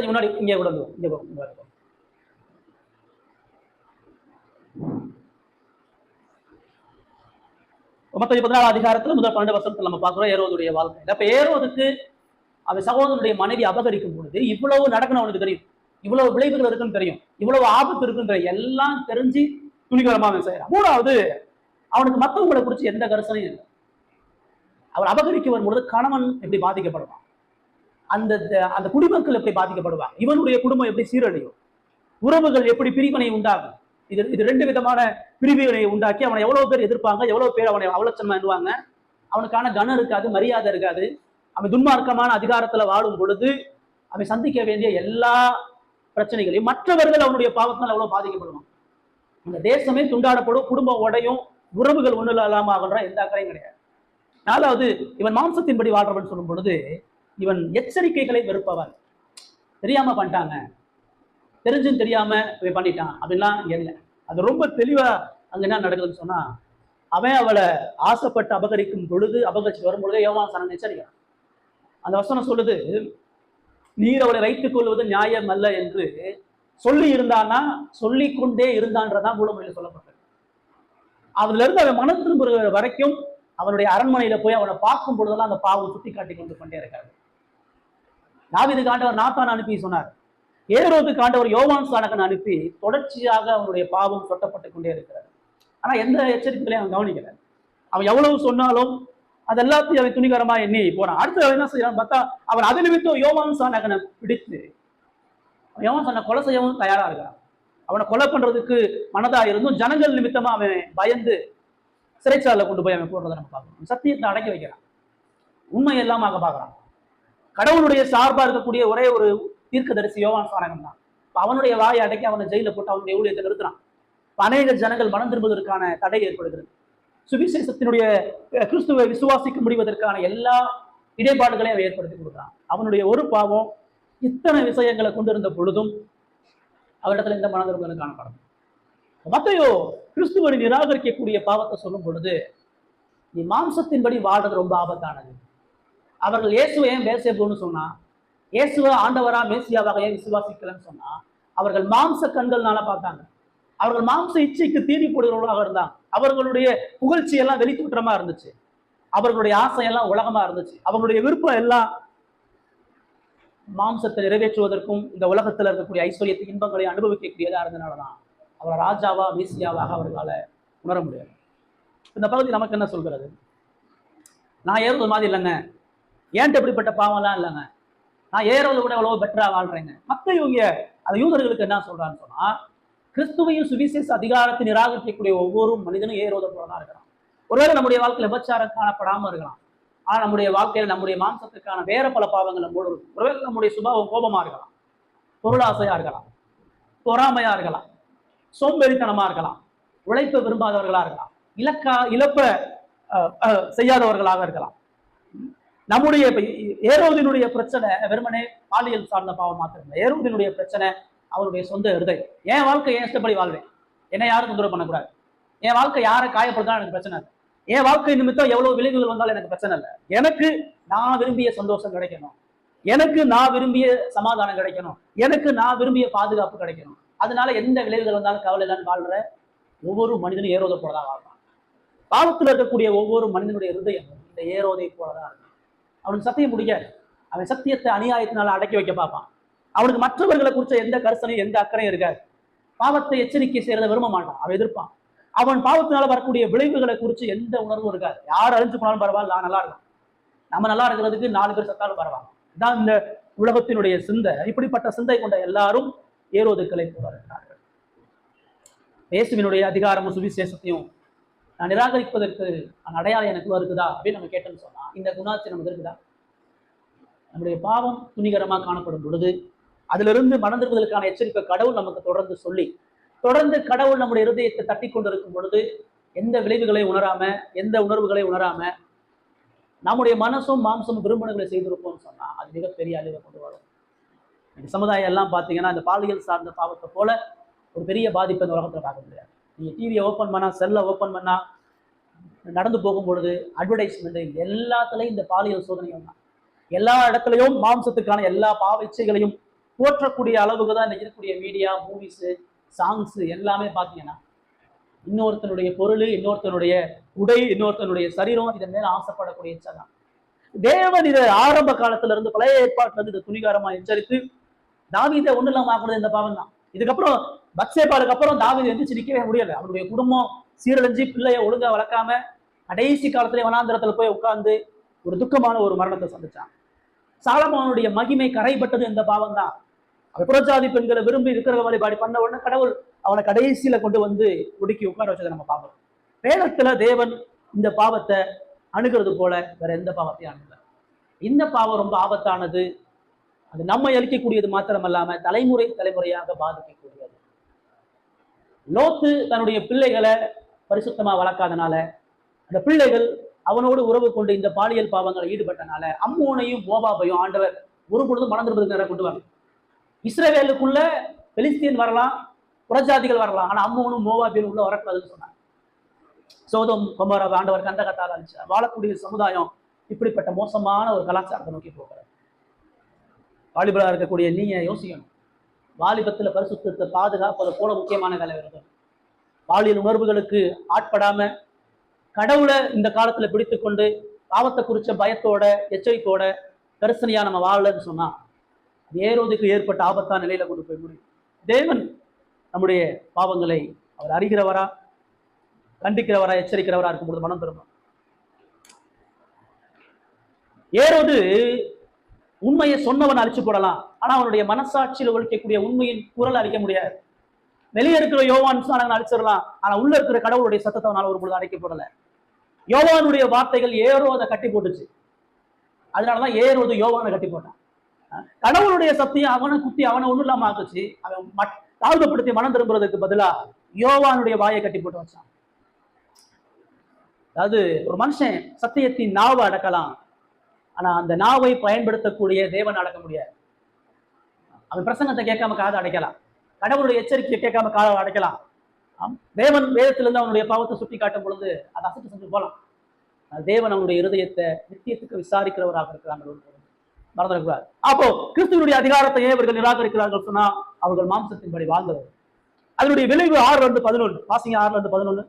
முன்னாடி இங்கே கூட மத்தேயு 14 அதிகாரத்துல முதல் 12 வசனத்துல நம்ம பார்க்கிறோம் ஏரோதுடைய வாழ்க்கை. அப்ப ஏரோதுக்கு அவன் சகோதரனுடைய மனைவி அபகரிக்கும் பொழுது இவ்வளவு நடக்கணும் அவனுக்கு தெரியும், இவ்வளவு விளைவுகள் இருக்குன்னு தெரியும், இவ்வளவு ஆபத்து இருக்குன்ற எல்லாம் தெரிஞ்சு துணிகரமா அவன் செய்யறான். மூணாவது, அவனுக்கு மற்றவங்களை குறிச்சு எந்த கரிசனையும் இல்லை. அவர் அபகரிக்க வரும்பொழுது கணவன் எப்படி பாதிக்கப்படுவான், அந்த அந்த குடிமக்கள் எப்படி பாதிக்கப்படுவாங்க, இவனுடைய குடும்பம் எப்படி சீரழியும், உறவுகள் எப்படி பிரிவினை உண்டாகும். இது ரெண்டு விதமான பிரிவினை உண்டாக்கி அவனை எவ்வளவு பேர் எதிர்ப்பாங்க, எவ்வளவு பேர் அவனை அவலட்சணமா எண்ணுவாங்க. அவனுக்கான கனம் இருக்காது, மரியாதை இருக்காது. அவன் துன்மார்க்கமான அதிகாரத்துல வாழும் பொழுது அவன் சந்திக்க வேண்டிய எல்லா பிரச்சனைகளையும் மற்றவர்கள் அவனுடைய பாவத்தினால் எவ்வளவு பாதிக்கப்படுவான். அந்த தேசமே துண்டாடப்படும், குடும்பம் உடையும், உறவுகள் ஒண்ணு இல்லாம ஆகுன்ற எந்த அக்கறையும் கிடையாது. நாலாவது, இவன் மாம்சத்தின்படி வாழ்றவன் சொல்லும் பொழுது இவன் எச்சரிக்கைகளை வெறுப்பவன். தெரியாம பண்ணிட்டாங்க, தெரிஞ்சும் தெரியாம இவன் பண்ணிட்டான் அப்படின்லாம் இல்லை. அது ரொம்ப தெளிவா அங்க என்ன நடக்குதுன்னு சொன்னா, அவன் அவளை ஆசைப்பட்டு அபகரிக்கும் பொழுது, அபகரிச்சு வரும் பொழுதே யோவான் எச்சரிக்கிறான். அந்த வசனம் சொல்லுது, நீர் அவளை வைத்துக் கொள்வது நியாயம் அல்ல என்று சொல்லி இருந்தான்னா சொல்லிக் கொண்டே இருந்தான்றதான் மூலமொழியில் சொல்லப்பட்டது. அதுல இருந்து அவன் மனம் திரும்புகிற வரைக்கும் அவனுடைய அரண்மனையில போய் அவனை பார்க்கும் பொழுதெல்லாம் அந்த பாவம் சுட்டி காட்டி கொண்டே இருக்காரு. தாவீதுக்கு ஆண்டவர் நாத்தான் அனுப்பி சொன்னார், ஏரோதுக்கு ஆண்டவர் யோவான் சாணகன் அனுப்பி தொடர்ச்சியாக அவனுடைய பாவம் சொட்டப்பட்டு கொண்டே இருக்கிறார். ஆனா எந்த எச்சரிக்கைகளையும் அவன் கவனிக்கிறார். அவன் எவ்வளவு சொன்னாலும் அது எல்லாத்தையும் அவன் துணிகரமா எண்ணி போறான். அடுத்து அவன் என்ன செய்யறான்னு பார்த்தா, அவன் அதை நிமித்தம் யோவான் சாணகனை பிடித்து யோவான் சாணகனை கொலை செய்யவும் தயாரா இருக்கிறான். அவனை கொலை பண்றதுக்கு மனதா இருந்தும் ஜனங்கள் நிமித்தமா அவன் பயந்து சிறைச்சாலையில் கொண்டு போய் அவன் போடுறதை நம்ம பார்க்கணும். சத்தியத்தை அடக்கி வைக்கிறான், உண்மை எல்லாம் பார்க்கறான். கடவுளுடைய சார்பா இருக்கக்கூடிய ஒரே ஒரு தீர்க்கதரிசி யோவான் ஸ்நானகன் தான். அவனுடைய வாயை அடக்கி அவனை ஜெயில போட்டு அவனுடைய ஊழியத்தை நிறுத்துறான். அநேக ஜனங்கள் மனம் திரும்புவதற்கான தடை ஏற்படுகிறது. சுவிசேஷத்தினுடைய கிறிஸ்துவை விசுவாசிக்க முடிவதற்கான எல்லா இடைப்பாடுகளையும் அவன் ஏற்படுத்தி கொடுக்குறான். அவனுடைய ஒரு பாவம் இத்தனை விஷயங்களை கொண்டிருந்த பொழுதும் அவரிடத்துல இந்த மனம் திரும்புதல் காணப்படும். மத்தேயு கிறிஸ்துவை நிராகரிக்கக்கூடிய பாவத்தை சொல்லும் பொழுது, நீ மாம்சத்தின்படி வாழ்றது ரொம்ப ஆபத்தானது. அவர்கள் இயேசுவை ஏன் பேசேபுன்னு சொன்னா, இயேசுவை ஆண்டவரா மேசியாவாக ஏன் விசுவாசிக்கலன்னு சொன்னா, அவர்கள் மாம்ச கண்கள்னால பார்த்தாங்க. அவர்கள் மாம்ச இச்சைக்கு தீனி போடுகிறவர்களாக இருந்தாங்க. அவர்களுடைய புகழ்ச்சி எல்லாம் வெளித்தோற்றமா இருந்துச்சு. அவர்களுடைய ஆசை எல்லாம் உலகமா இருந்துச்சு. அவர்களுடைய விருப்பம் எல்லாம் மாம்சத்தை நிறைவேற்றுவதற்கும் இந்த உலகத்தில் இருக்கக்கூடிய ஐஸ்வர்யத்தை இன்பங்களை அனுபவிக்கக்கூடியதா இருந்தனாலதான் அவரை ராஜாவா மேசியாவாக அவர்களால உணர முடியாது. இந்த பகுதி நமக்கு என்ன சொல்கிறது? நான் ஏறுவது மாதிரி இல்லைங்க, ஏன்ட்டு எப்படிப்பட்ட பாவம்லாம் இல்லைங்க, நான் ஏறுவதை விட எவ்வளவு பெட்டரா வாழ்றேங்க. மத்த இவங்க அந்த யூதர்களுக்கு என்ன சொல்றான்னு சொன்னா, கிறிஸ்துவையும் சுவிசேஷ அதிகாரத்தை நிராகரிக்கக்கூடிய ஒவ்வொரு மனிதனும் ஏறுவதை போலதான் இருக்கிறான். ஒருவேளை நம்முடைய வாழ்க்கையில விபச்சாரம் காணப்படாம இருக்கலாம், ஆனா நம்முடைய வாழ்க்கையில நம்முடைய மாம்சத்துக்கான வேற பல பாவங்கள் மூடு இருக்கும். ஒருவேளை நம்முடைய சுபாவம் கோபமா இருக்கலாம், பொருளாசையா இருக்கலாம், பொறாமையா இருக்கலாம், சோம்பேறித்தனமா இருக்கலாம், உழைப்பை விரும்பாதவர்களா இருக்கலாம், இழப்ப செய்யாதவர்களாக இருக்கலாம். நம்முடைய ஏரோதினுடைய பிரச்சனை வெறுமனே பாலியல் சார்ந்த பாவம் மாத்திரம். ஏரோதினுடைய பிரச்சனை அவருடைய சொந்த ஹிருதயம். என் வாழ்க்கை ஏன் இஷ்டப்படி வாழ்வேன், என்னை யாரும் தொந்தரவு பண்ணக்கூடாது, என் வாழ்க்கை யாரை காயப்படுத்தாலும் எனக்கு பிரச்சனை இல்லை, என் வாழ்க்கை நிமித்தம் எவ்வளவு விளைவுகள் வந்தாலும் எனக்கு பிரச்சனை இல்லை, எனக்கு நான் விரும்பிய சந்தோஷம் கிடைக்கணும், எனக்கு நான் விரும்பிய சமாதானம் கிடைக்கணும், எனக்கு நான் விரும்பிய பாதுகாப்பு கிடைக்கணும், அதனால எந்த விளைவுகள் வந்தாலும் கவலை இல்லைன்னு வாழ்ற ஒவ்வொரு மனிதனும் ஏரோதை போலதான் வாழ்றான். பாவத்தில் இருக்கக்கூடிய ஒவ்வொரு மனிதனுடைய ஹிருதயம் இந்த ஏரோதை போலதான் இருக்கும். அவனுக்கு சத்தியம் முடியாது. அவன் சத்தியத்தை அநியாயத்தினால அடக்கி வைக்க பார்ப்பான். அவனுக்கு மற்றவர்களை குறிச்ச எந்த கரிசனையும் எந்த அக்கறையும் இருக்காது. பாவத்தை எச்சரிக்கை செய்யறதை விரும்ப மாட்டான், அவன் எதிர்ப்பான். அவன் பாவத்தினால வரக்கூடிய விளைவுகளை குறித்து எந்த உணர்வும் இருக்காது. யார் அழிஞ்சு போனாலும் பரவாயில்ல, நான் நல்லா இருக்கும், நம்ம நல்லா இருக்கிறதுக்கு 4 பேர் சத்தாலும் பரவாயில்ல. இதான் இந்த உலகத்தினுடைய சிந்தை. இப்படிப்பட்ட சிந்தை கொண்ட எல்லாரும் ஏரோதுக்களை போல இருக்கிறார்கள். இயேசுவினுடைய அதிகாரமும் சுவிசேஷத்தையும் நான் நிராகரிப்பதற்கு அடையாளம் எனக்கு இருக்குதா அப்படின்னு நம்ம கேட்டோம்னு சொன்னா, இந்த குணாட்சி நமக்கு இருக்குதா? நம்முடைய பாவம் துணிகரமாக காணப்படும் பொழுது அதிலிருந்து மனம் திரும்புவதற்கான எச்சரிக்கை கடவுள் நமக்கு தொடர்ந்து கடவுள் நம்முடைய இருதயத்தை தட்டி கொண்டிருக்கும் பொழுது எந்த விளைவுகளை உணராம, எந்த உணர்வுகளை உணராம நம்முடைய மனசும் மாம்சமும் விரும்பினங்களை செய்திருப்போம்னு சொன்னா அது மிகப்பெரிய அழிவை கொண்டு வரும். இந்த சமுதாயம் எல்லாம் பார்த்தீங்கன்னா இந்த பாலியல் சார்ந்த பாவத்தை போல ஒரு பெரிய பாதிப்பை இந்த உலகத்தில் பார்க்க முடியாது. நீங்க டிவியை ஓப்பன் பண்ணா, செல்லை ஓப்பன் பண்ணா, நடந்து போகும் பொழுது அட்வர்டைஸ்மெண்ட் எல்லாத்துலயும் இந்த பாலியல் சோதனைகள் தான். எல்லா இடத்துலையும் மாம்சத்துக்கான எல்லா பாவ இச்சைகளையும் போற்றக்கூடிய அளவுக்கு தான் இன்னைக்கு இருக்கக்கூடிய மீடியா, மூவிஸு, சாங்ஸு எல்லாமே பார்த்தீங்கன்னா இன்னொருத்தனுடைய பொருள், இன்னொருத்தனுடைய உடை, இன்னொருத்தனுடைய சரீரம், இதன் மேல ஆசைப்படக்கூடிய இச்சை தான். தேவன் இதை ஆரம்ப காலத்துல இருந்து பழைய ஏற்பாட்டுல இருந்து இதை துணிகாரமா எச்சரித்து தாவீதை ஒண்ணு இல்லாம ஆக்குறது இந்த பாவம் தான். இதுக்கப்புறம் பத்சேபாவுக்கு அப்புறம் தாவீது எந்திரிச்சு நிற்கவே முடியல. அவருடைய குடும்பம் சீரழிஞ்சு பிள்ளைய ஒழுங்கா வளர்க்காம கடைசி காலத்திலே வனாந்திரத்துல போய் உட்கார்ந்து ஒரு துக்கமான ஒரு மரணத்தை சந்திச்சான். சாலமோனுடைய மகிமை கரைப்பட்டது இந்த பாவம் தான். அவர் புறஜாதி பெண்களை விரும்பி இருக்கிற வழிபாடு பண்ண உடனே கடவுள் அவனை கடைசியில கொண்டு வந்து ஒடுக்கி உட்கார வச்சதை நம்ம பார்க்கிறோம். வேதத்துல தேவன் இந்த பாவத்தை அணுகிறது போல வேற எந்த பாவத்தையும் அணுகல. இந்த பாவம் ரொம்ப ஆபத்தானது. அது நம்மை அழிக்கக்கூடியது மாத்திரமல்லாம தலைமுறையாக பாதிக்கக்கூடியது. லோத்து தன்னுடைய பிள்ளைகளை பரிசுத்தமா வளர்க்காதனால அந்த பிள்ளைகள் அவனோடு உறவு கொண்டு இந்த பாலியல் பாவங்களை ஈடுபட்டனால அம்மோனையும் மோவாபையும் ஆண்டவர் ஒரு பொழுதும் மனம் திரும்புவதற்கு கொண்டு வாங்க. இஸ்ரவேலுக்குள்ள பெலிஸ்தீன் வரலாம், புறஜாதிகள் வரலாம், ஆனா அம்மோனும் மோவாபியும் உள்ள வரக்கூடாதுன்னு சொன்னாங்க. சோதோம் கொமோரா ஆண்டவர் கண்ட கத்தால இருந்துச்சு. வாழக்கூடிய சமுதாயம் இப்படிப்பட்ட மோசமான ஒரு கலாச்சாரத்தை நோக்கி போகிறார். வாலிபராக இருக்கக்கூடிய நீங்க யோசிக்கணும். வாலிபத்துல பரிசுத்தத்தை பாதுகாப்பது போல முக்கியமான வேலை வருது. பாலியல் உணர்வுகளுக்கு ஆட்படாம கடவுளை இந்த காலத்துல பிடித்து கொண்டு பாவத்தை குறிச்ச பயத்தோட எச்சரிக்கையோட கரிசனையா நம்ம வாழலன்னு சொன்னா ஏரோதுக்கு ஏற்பட்ட ஆபத்தான நிலையில கொண்டு போய் முடியும். தேவன் நம்முடைய பாவங்களை அவர் அறிகிறவரா, கண்டிக்கிறவரா, எச்சரிக்கிறவரா இருக்கும்போது மனம் திரும்பும். ஏரோது உண்மையை சொன்னவன் அழிச்சு போடலாம், ஆனா அவனுடைய மனசாட்சியில் ஒழிக்கக்கூடிய உண்மையின் குரல் அழிக்க முடியாது. வெளியே இருக்கிற யோவான் அழிச்சிடலாம், ஆனா உள்ள இருக்கிற கடவுளுடைய சத்தத்தை அவனால ஒரு பொழுது அடைக்கப்படல. யோவானுடைய வார்த்தைகள் ஏரோதை கட்டி போட்டுச்சு, அதனாலதான் ஏரோது யோவானை கட்டி போட்டான். கடவுளுடைய சத்தியம் அவனை குத்தி அவனை ஒண்ணும் இல்லாம ஆக்குச்சு. அவன் தாழ்வுபடுத்தி மனம் திரும்புறதுக்கு பதிலா யோவானுடைய வாயை கட்டி போட்டு வச்சான். அதாவது ஒரு மனுஷன் சத்தியத்தின் நாவை அடக்கலாம், ஆனா அந்த நாவை பயன்படுத்தக்கூடிய தேவன் அடக்க முடியாது. அவன் பிரசங்கத்தை கேட்காம காதை அடைக்கலாம், கடவுளுடைய எச்சரிக்கையை கேட்காம காதை அடைக்கலாம். தேவன் வேதத்திலிருந்து அவனுடைய பாவத்தை சுட்டி காட்டும் பொழுது அதை அசட்டு செஞ்சு போகலாம். தேவன் அவனுடைய இருதயத்தை நித்தியத்துக்கு விசாரிக்கிறவராக இருக்கிறாங்க, மறந்துடக்கூடாது. அப்போ கிறிஸ்துவனுடைய அதிகாரத்தையே இவர்கள் நிராகரிக்கிறார்கள் சொன்னா அவர்கள் மாம்சத்தின்படி வாழ்ந்தவர். அதனுடைய விளைவு 6:11 வாசிங்க. 6:11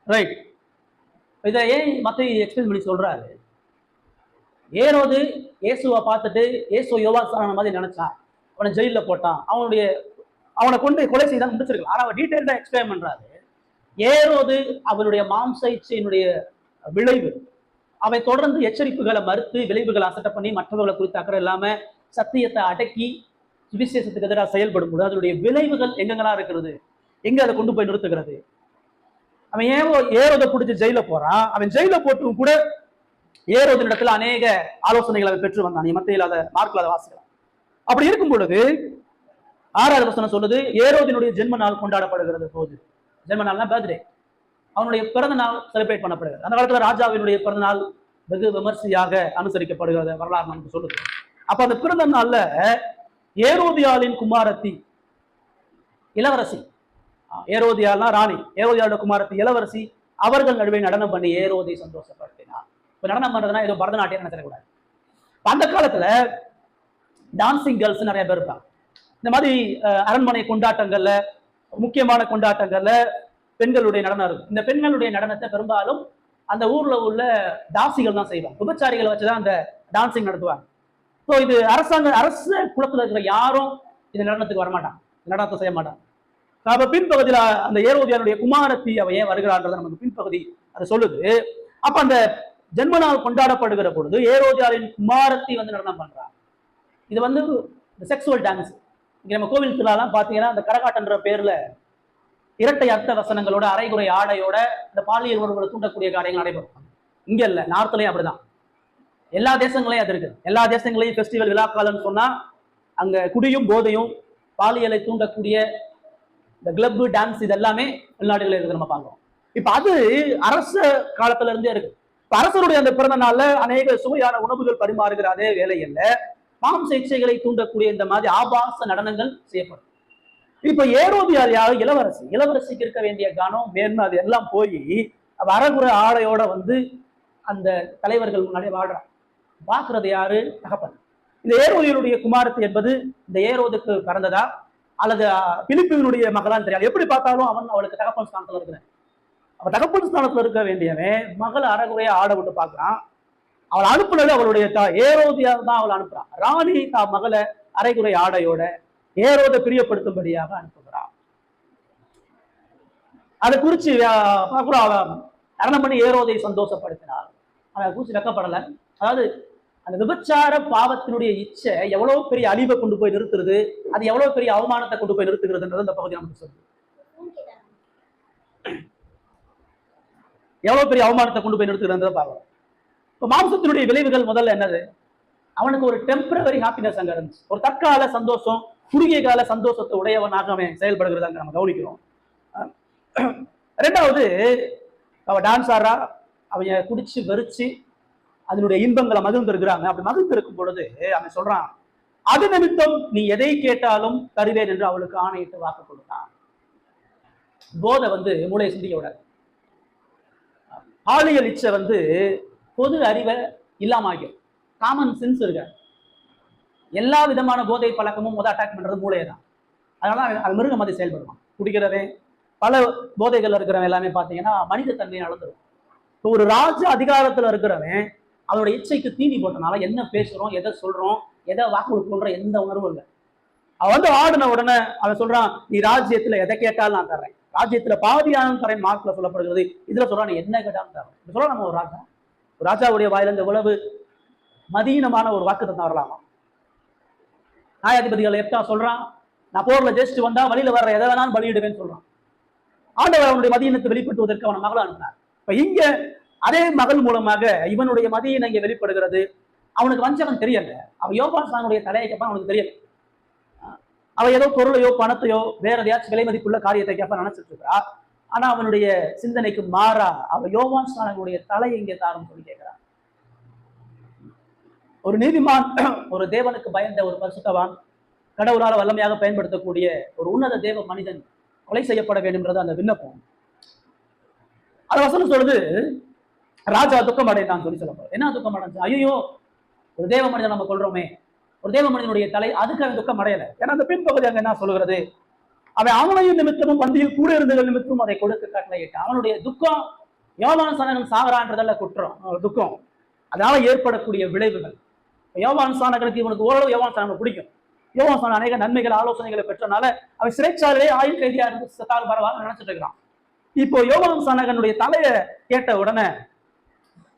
ரைட். இதை ஏன் மத்தேயு எக்ஸ்பிளைன் பண்ணி சொல்றாரு? ஏரோது இயேசுவை பார்த்துட்டு இயேசு யோவான் மாதிரி நினைச்சான், அவனை ஜெயிலில் போட்டான், அவனை கொண்டு கொலை செய்தான் முடிச்சிருக்கலாம். ஆனா அவன் டீட்டெயில்டா எக்ஸ்பிளைன் பண்றாரு. ஏரோது அவனுடைய மாம்ச இச்சையினுடைய விளைவு. அவன் தொடர்ந்து எச்சரிப்புகளை மறுத்து விளைவுகளை அசட்டை பண்ணி மற்றவர்களை குறித்து அக்கறை இல்லாம சத்தியத்தை அடக்கி சுவிசேஷத்துக்கு எதிராக செயல்படும் போது அதனுடைய விளைவுகள் எங்கெங்கெல்லாம் இருக்கிறது, எங்க அதை கொண்டு போய் நிறுத்துகிறது. அவன் ஏரோதை பிடிச்சி ஜெயில போறான். அவன் ஜெயில போட்டும் கூட ஏரோதின் இடத்துல அநேக ஆலோசனைகளை அவன் பெற்று வந்தான். நீ மத்தியில் அதை மார்க்ல அதை வாசிக்கலாம். அப்படி இருக்கும் பொழுது 6வது வசனம் சொல்லுது, ஏரோதினுடைய ஜென்ம நாள் கொண்டாடப்படுகிறது போது. ஜென்ம நாள்னா பர்த்டே, அவனுடைய பிறந்த நாள் செலிப்ரேட் பண்ணப்படுகிறது. அந்த காலத்துல ராஜாவினுடைய பிறந்த நாள் வெகு விமர்சையாக அனுசரிக்கப்படுகிறது வரலாறு நமக்கு சொல்லுது. அப்ப அந்த பிறந்த நாள்ல ஏரோதியாளின் குமாரத்தி இளவரசி, ஏரோதியால்னா ராணி, ஏரோதியாளோட குமாரத்தி இளவரசி அவர்கள் நடுவே நடனம் பண்ணி ஏரோதை சந்தோஷப்படுத்தினார். இப்ப நடனம் பண்றதுன்னா ஏதோ பரதநாட்டியம் நினைச்சிடக்கூடாது. அந்த காலத்துல டான்சிங் கேர்ள்ஸ் நிறைய பேர் இருப்பாங்க. இந்த மாதிரி அரண்மனை கொண்டாட்டங்கள்ல, முக்கியமான கொண்டாட்டங்கள்ல பெண்களுடைய நடனம் இருக்கும். இந்த பெண்களுடைய நடனத்தை பெரும்பாலும் அந்த ஊர்ல உள்ள தாசிகள் தான் செய்வாங்க. விபச்சாரிகளை வச்சுதான் அந்த டான்சிங் நடத்துவாங்க. ஸோ இது அரச குலத்துல இருக்கிற யாரும் இந்த நடனத்துக்கு வரமாட்டான், நடனத்தை செய்ய மாட்டான். அப்ப பின்பகுதியில அந்த ஏரோதியானுடைய குமாரத்தி அவ ஏன் வருகிறான்றத நமக்கு பின்பகுதி அதை சொல்லுது. அப்ப அந்த ஜென்ம நாள் கொண்டாடப்படுகிற பொழுது ஏரோதியாரின் குமாரத்தி வந்து நடனம் பண்றாங்க. இது வந்து செக்ஸுவல் டான்ஸ். இங்க நம்ம கோவில் திருவிழாலாம் பாத்தீங்கன்னா அந்த கரகாட்டன்ற பேர்ல இரட்டை அர்த்த வசனங்களோட அரைகுறை ஆடையோட இந்த பாலியல் உறவுகளை தூண்டக்கூடிய காரியங்கள் நடைபெறும். இங்க இல்ல, நார்த்லயும் அப்படிதான். எல்லா தேசங்களையும் அது இருக்கு. எல்லா தேசங்களையும் ஃபெஸ்டிவல் விழாக்காலன்னு சொன்னா அங்க குடியும் போதையும் பாலியலை தூண்டக்கூடிய இந்த கிளப் டான்ஸ் இது எல்லாமே வெளிநாடுகளில் இருக்கு, நம்ம பார்க்கிறோம். இப்ப அது அரச காலத்துல இருந்தே இருக்கு. இப்ப அரசருடைய அந்த பிறந்த நாள்ல அநேக சுவையான உணவுகள் பரிமாறுகிற அதே வேலையில மாம்ச இச்சைகளை தூண்டக்கூடிய இந்த மாதிரி ஆபாச நடனங்கள் செய்யப்படும். இப்ப ஏரோதியார் யாரு? இளவரசி. இளவரசிக்கு இருக்க வேண்டிய கனம் மேன்மை அது எல்லாம் போய் அறகுறை ஆடையோட வந்து அந்த தலைவர்கள் முன்னாடி வாழ்றான். பார்க்கறது யாரு? தகப்பன். இந்த ஏரோதியருடைய குமாரத்து என்பது இந்த ஏரோதுக்கு பிறந்ததா அல்லது பிலிப்பினுடைய மகளான்னு தெரியாது. எப்படி பார்த்தாலும் அவன் அவளுக்கு தகப்பன் ஸ்தானத்துல இருக்கிறேன். அவன் தகப்பன் ஸ்தானத்துல இருக்க வேண்டியவன் மகளை அறகுறையா ஆடை விட்டு பார்க்கிறான். அவள் அனுப்புனது அவளுடைய ஏரோதியா தான் அவள் அனுப்புறான். ராணி தான் மகளை அரைகுறை ஆடையோட ஏரோதை பிரியப்படுத்தும்படியாக அனுப்புகிறான். அதை குறிச்சு பார்க்கிறோம். அவன் நடனம் பண்ணி ஏரோதை சந்தோஷப்படுத்தினார். அவன் குறிச்சு வெக்கப்படலை. அதாவது அந்த விபச்சார பாவத்தினுடைய இச்சை எவ்வளவு பெரிய அழிவை கொண்டு போய் நிறுத்துறது, அது எவ்வளவு பெரிய அவமானத்தை கொண்டு போய் நிறுத்துகிறதுன்றது இந்த பகுதி நமக்கு சொல்லுது. எவ்வளவு பெரிய அவமானத்தை கொண்டு போய் நிறுத்துகிறத பார்க்கலாம். இப்ப மாம்சத்தினுடைய விளைவுகள் முதல்ல என்னது? அவனுக்கு ஒரு டெம்பரவரி ஹாப்பினஸ் அங்க இருந்துச்சு, ஒரு தற்கால சந்தோஷம், குறுகிய கால சந்தோஷத்தை உடையவனாக அவன் செயல்படுகிறத அங்க நம்ம கவனிக்கிறோம். ரெண்டாவது, அவ டான்ஸ் ஆடுறா, அவங்க குடிச்சு வெறிச்சு அதனுடைய இன்பங்களை மகிழ்ந்து இருக்கிறாங்க. அப்படி மகிழ்ந்து இருக்கும் பொழுது அவன் சொல்றான், அது நிமித்தம் நீ எதை கேட்டாலும் தருவேன் என்று அவளுக்கு ஆணையிட்டு வாக்கு கொடுத்தான். போதை வந்து மூளையை சிந்திக்க விடாது. பாலியல் இச்சை வந்து பொது அறிவை இல்லாம ஆகிடும். காமன் சென்ஸ் இருக்க. எல்லா விதமான போதை பழக்கமும் அட்டாக் பண்றது மூளையை தான். அதனால அது மிருகம் மாதிரி செயல்படுவான். குடிக்கிறவன், பல போதைகள் இருக்கிறவன் எல்லாமே பார்த்தீங்கன்னா மனித தன்மையை அளந்துடும். இப்போ ஒரு ராஜ அதிகாரத்துல இருக்கிறவன் அவனோட இச்சைக்கு தீனி போட்டனால என்ன பேசுறோம், எதை சொல்றோம், எதை வாக்கு கொடுக்கணுன்ற எந்த உணர்வும் இல்லை. அவன் ஆடின உடனே அவன் சொல்றான், நீ ராஜ்யத்துல எதை கேட்டாலும் நான் தர்றேன், ராஜ்யத்துல பாதியானும் தரேன் மார்க்ல சொல்லப்படுகிறது. இதுல சொல்றான் நீ என்ன கேட்டாலும் தர்றேன். சொல்ல நம்ம ஒரு ராஜாவுடைய வாயில இந்த உழவு மதீனமான ஒரு வாக்கு தந்தம் வரலாமா? நியாயாதிபதிகள் எப்பா சொல்றான், நான் போர்ல ஜெயிச்சுட்டு வந்தா வழியில வர்ற எதை வேணாலும் பலியிடுவேன்னு சொல்றான். ஆண்டவர் அவனுடைய மதியினத்தை வெளிப்படுத்துவதற்கு அவன் மகளை அனுப்பினார். இப்ப இங்க அதே மகள் மூலமாக இவனுடைய மதியினை இங்க வெளிப்படுகிறது. அவனுக்கு வஞ்சகம் தெரியல. அவன் யோவான் ஸ்நானனுடைய தலையை கேட்பான், அவனுக்கு தெரியல. அவன் ஏதோ பொருளையோ பணத்தையோ வேற எதையாச்சும் விலை மதிப்புள்ள காரியத்தை கேட்பான் நினைச்சிட்டு இருக்கா. ஆனா அவனுடைய சிந்தனைக்கு மாறா அவன் யோவான் ஸ்நானனுடைய தலையை இங்கே தாரும் சொல்லி கேட்கிறான். ஒரு நீதிமான், ஒரு தேவனுக்கு பயந்த ஒரு பரிசுத்தவான், கடவுளால் வல்லமையாக பயன்படுத்தக்கூடிய ஒரு உன்னத தேவ மனிதன் கொலை செய்யப்பட வேண்டும்ன்றது அந்த விண்ணப்பம். அது வசனம் சொல்லுது, ராஜா துக்கம் அடைந்தான் சொல்லி சொல்லப்படும். என்ன துக்கம் அடைஞ்சு? ஐயோ, ஒரு தேவ மனிதன் நம்ம சொல்றோமே, ஒரு தேவ மனிதனுடைய தலை, அதுக்கு அவன் துக்கம் அடையலை. ஏன்னா அந்த பின்பகுதி அங்க என்ன சொல்கிறது, அவன் அவனையும் நிமித்தமும் பந்தியில் கூட இருந்தது நிமித்தமும் அதை கொடுத்து கட்டளையிட்டான். அவனுடைய துக்கம் யோவான் ஸ்நானகன் சாகரான்றதல்ல குற்றம், துக்கம் அதனால ஏற்படக்கூடிய விளைவுகள். யோவான் ஸ்நானகனுக்கு இவனுக்கு ஓரளவு யோவான் ஸ்நானகன் பிடிக்கும். யோவான் ஸ்நானகன் அநேக நன்மைகள் ஆலோசனைகளை பெற்றனால அவன் சிறைச்சாலையே ஆயுள் கைதியா இருந்து சத்தால் பரவாயில்ல நினைச்சிட்டு இருக்கிறான். இப்போ யோவான் ஸ்நானகனுடைய தலையை கேட்ட உடனே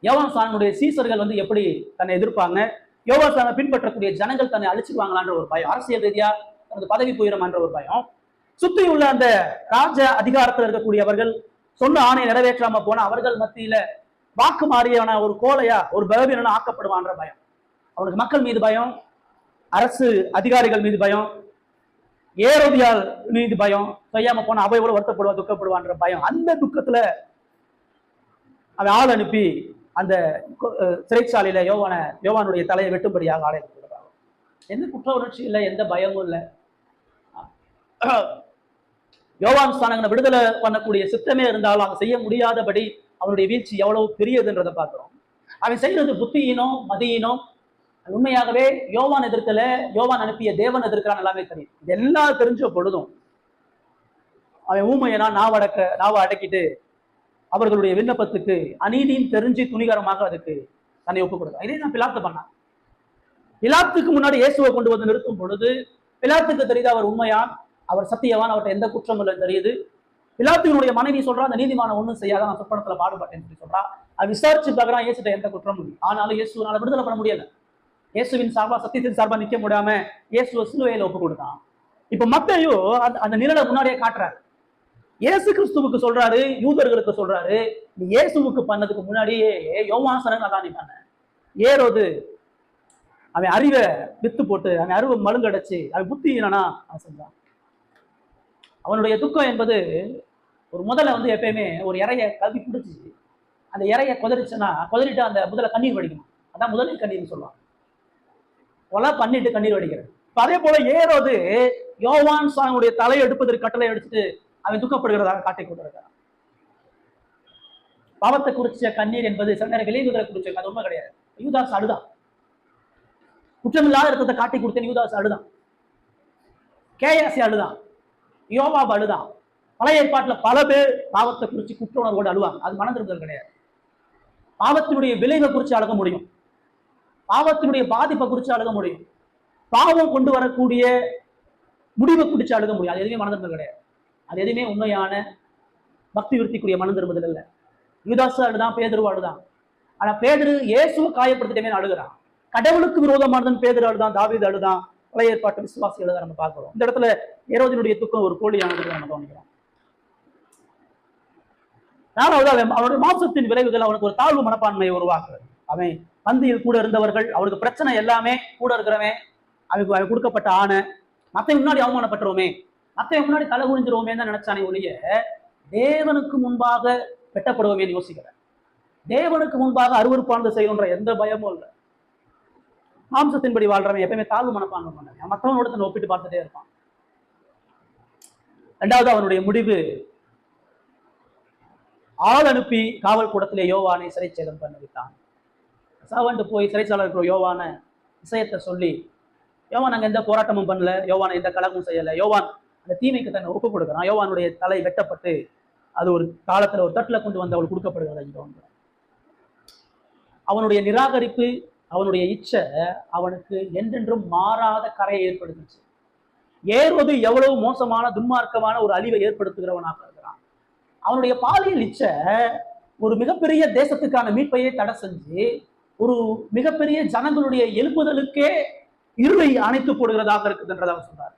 யோவான் ஸ்நானகனுடைய சீசர்கள் எப்படி தன்னை எதிர்ப்பாங்க, யோவான் ஸ்நானகனை பின்பற்றக்கூடிய ஜனங்கள் தன்னை அழிச்சிருவாங்களான்ற ஒரு பயம், அரசியல் ரீதியா தனது பதவி போயிடுமான்ற ஒரு பயம், சுத்தி உள்ள அந்த ராஜ அதிகாரத்தில் இருக்கக்கூடியவர்கள் சொன்ன ஆணையை நிறைவேற்றாம போன அவர்கள் மத்தியில வாக்கு மாறியான ஒரு கோலையா, ஒரு பலவீனனா ஆக்கப்படுவான்ற பயம். அவனுக்கு மக்கள் மீது பயம், அரசு அதிகாரிகள் மீது பயம், ஏரோதியால் மீது பயம், செய்யாம போன அவை எவ்வளவு வருத்தப்படுவா துக்கப்படுவான்ற பயம். அந்த துக்கத்துல அவன் ஆள் அனுப்பி அந்த சிறைச்சாலையில யோவானுடைய தலையை வெட்டும்படியாக ஆளை அனுப்பிவிடுறாங்க. எந்த குற்ற உணர்ச்சி இல்லை, எந்த பயமும் இல்லை. யோவான் ஸ்நானகனை விடுதலை பண்ணக்கூடிய சித்தமே இருந்தாலும் அவன் செய்ய முடியாதபடி அவனுடைய வீழ்ச்சி எவ்வளவு பெரியதுன்றதை பார்க்கிறோம். அவன் செய்யறது புத்தியினோம் மதியினோம். உண்மையாகவே யோவான் எதிர்க்கல, யோவான் அனுப்பிய தேவன் எதிர்க்கிறான் எல்லாமே தெரியும். இது எல்லாம் தெரிஞ்ச பொழுதும் அவன் ஊமையனா நாவை அடக்கிட்டு அவர்களுடைய விண்ணப்பத்துக்கு அநீதியும் தெரிஞ்சு துணிகரமாக அதுக்கு தன்னை ஒப்புக் கொடுத்தான். இதே நான் பிலாத்து பண்ணான். பிலாத்துக்கு முன்னாடி இயேசுவை கொண்டு வந்து நிறுத்தும் பொழுது பிலாத்துக்கு தெரியுது அவர் உண்மையான், அவர் சத்தியவான், அவர்கிட்ட எந்த குற்றம் இல்லைன்னு தெரியுது. பிலாத்துவினுடைய மனைவி சொல்றா, அந்த நீதிமான ஒண்ணும் செய்யாத, நான் சொப்பனத்துல பாடுபட்டேன்னு சொல்லி சொல்றா. அது விசாரிச்சு பார்க்கறான், இயேசுட்ட எந்த குற்றமும் இல்லை. ஆனாலும் இயேசுனால விடுதலை பண்ண முடியல. இயேசுவின் சார்பா, சத்தியத்தின் சார்பா நிக்க முடியாம இயேசுவை சிலுவையில ஒப்பு கொடுத்தான். இப்ப மத்தேயு அந்த நிழலை முன்னாடியே காட்டுறாரு. இயேசு கிறிஸ்துவுக்கு சொல்றாரு, யூதர்களுக்கு சொல்றாரு, நீ இயேசுவுக்கு பண்ணதுக்கு முன்னாடியே யோவான் ஸ்நானகன் அதான் நீ பண்ண. ஏரோது அவன் அறிவை வித்து போட்டு, அவன் அறிவை மழுங்கடைச்சு, அவன் புத்தி என்னன்னா அவன் செஞ்சான். அவனுடைய துக்கம் என்பது ஒரு முதல்ல எப்பயுமே ஒரு இறைய கல்வி பிடிச்சி அந்த இறைய கொதறிட்டு அந்த முதல்ல கண்ணீர் வடிக்கணும். அதான் முதலில் கண்ணீர்னு சொல்லுவாங்க. கொலை பண்ணிட்டு கண்ணீர் வடிக்கிறது. அதே போல ஏரோது யோவான் ஸ்நானகனுடைய தலையை எடுப்பதற்கு கட்டளை அடிச்சுட்டு அவன் துக்கப்படுகிறதாக காட்டிக் கொண்டிருக்கிறான். பாவத்தை குறிச்ச கண்ணீர் என்பது சில நேரம் விளைவுகளை குறிச்ச அது உண்மை கிடையாது. யூதாஸ் அழுதான். குற்றமில்லாத இடத்தை காட்டி கொடுத்தேன், யூதாஸ் அழுதான். கேயாசி அழுதான், யோவாப் அழுதான். பழைய ஏற்பாட்டுல பல பேர் பாவத்தை குறிச்சு குற்ற உணர்வோடு அழுவாங்க. அது மன திரும்புதல் கிடையாது. பாவத்தினுடைய விளைவை குறித்து அழுக முடியும், பாவத்தினுடைய பாதிப்பை குறித்து அழுக முடியும், பாவம் கொண்டு வரக்கூடிய முடிவை குறித்து அழுக முடியும். அது எதுவுமே மன திரும்புதல் கிடையாது. அது எதுவுமே உண்மையான பக்தி விருத்திக்குரிய மனம் திரும்புதல் இல்லை. யூதாசு அழுதான், பேதுரு அழுதான். ஆனா பேதுரு இயேசுவை காயப்படுத்திட்டமே அழுகிறான். கடவுளுக்கு விரோதமானதன் பேதுரு அழுதான், தாவீது அழுதான், பழைய ஏற்பாட்டு விசுவாசி எழுத நம்ம பார்க்கிறோம். இந்த இடத்துல ஏரோதினுடைய துக்கம் ஒரு போலியானது நம்ம கவனிக்கிறோம். நாலாவது அவனுடைய மாம்சத்தின் விளைவுகள் அவனுக்கு ஒரு தாழ்வு மனப்பான்மையை உருவாக்குறது. அவன் பந்தியில் கூட இருந்தவர்கள், அவனுக்கு பிரச்சனை எல்லாமே கூட இருக்கிறவன், அவன் கொடுக்கப்பட்ட ஆணை மத்த முன்னாடி அவமானப்பட்டுருவோமே, மத்த முன்னாடி தலை குனிஞ்சிருவோமே தான் நினைச்சானே ஒழிய தேவனுக்கு முன்பாக வெட்டப்படுவோமேன்னு யோசிக்கிறேன். தேவனுக்கு முன்பாக அருவருப்பானது செய்யணுன்ற எந்த பயமும் இல்லை. மாம்சத்தின்படி வாழ்றவன் எப்பயுமே தாழ்வு மனப்பான்மை பண்ண மற்றவனோட தன்னை ஒப்பிட்டு பார்த்துட்டே இருப்பான். ரெண்டாவது அவனுடைய முடிவு, ஆள் அனுப்பி காவல் கூடத்திலே யோவானை சிறைச்சேதம் பண்ணி விட்டான். சாவண்டு போய் சிறைச்சாலை இருக்கிற யோவான விஷயத்தை சொல்லி யோவான் அங்க எந்த போராட்டமும் பண்ணல, யோவான் எந்த கலகமும் செய்யல. யோவான் அந்த தீமைக்கு தன்னை ஒப்பு கொடுக்குறான். யோவானுடைய தலை வெட்டப்பட்டு அது ஒரு காலத்துல ஒரு தட்டுல கொண்டு வந்து அவள் கொடுக்கப்படுகிறது. அவனுடைய நிராகரிப்பு, அவனுடைய இச்சை அவனுக்கு என்றென்றும் மாறாத கரையை ஏற்படுத்துச்சு. ஏறுவது எவ்வளவு மோசமான துன்மார்க்கமான ஒரு அழிவை ஏற்படுத்துகிறவனாக இருக்கிறான். அவனுடைய பாலியல் இச்சை ஒரு மிகப்பெரிய தேசத்துக்கான மீட்பையே தடை செஞ்சு ஒரு மிகப்பெரிய ஜனங்களுடைய எழுப்புதலுக்கே இருளை அணைத்து போடுகிறதாக இருக்குதுன்றதாக சொல்றாரு.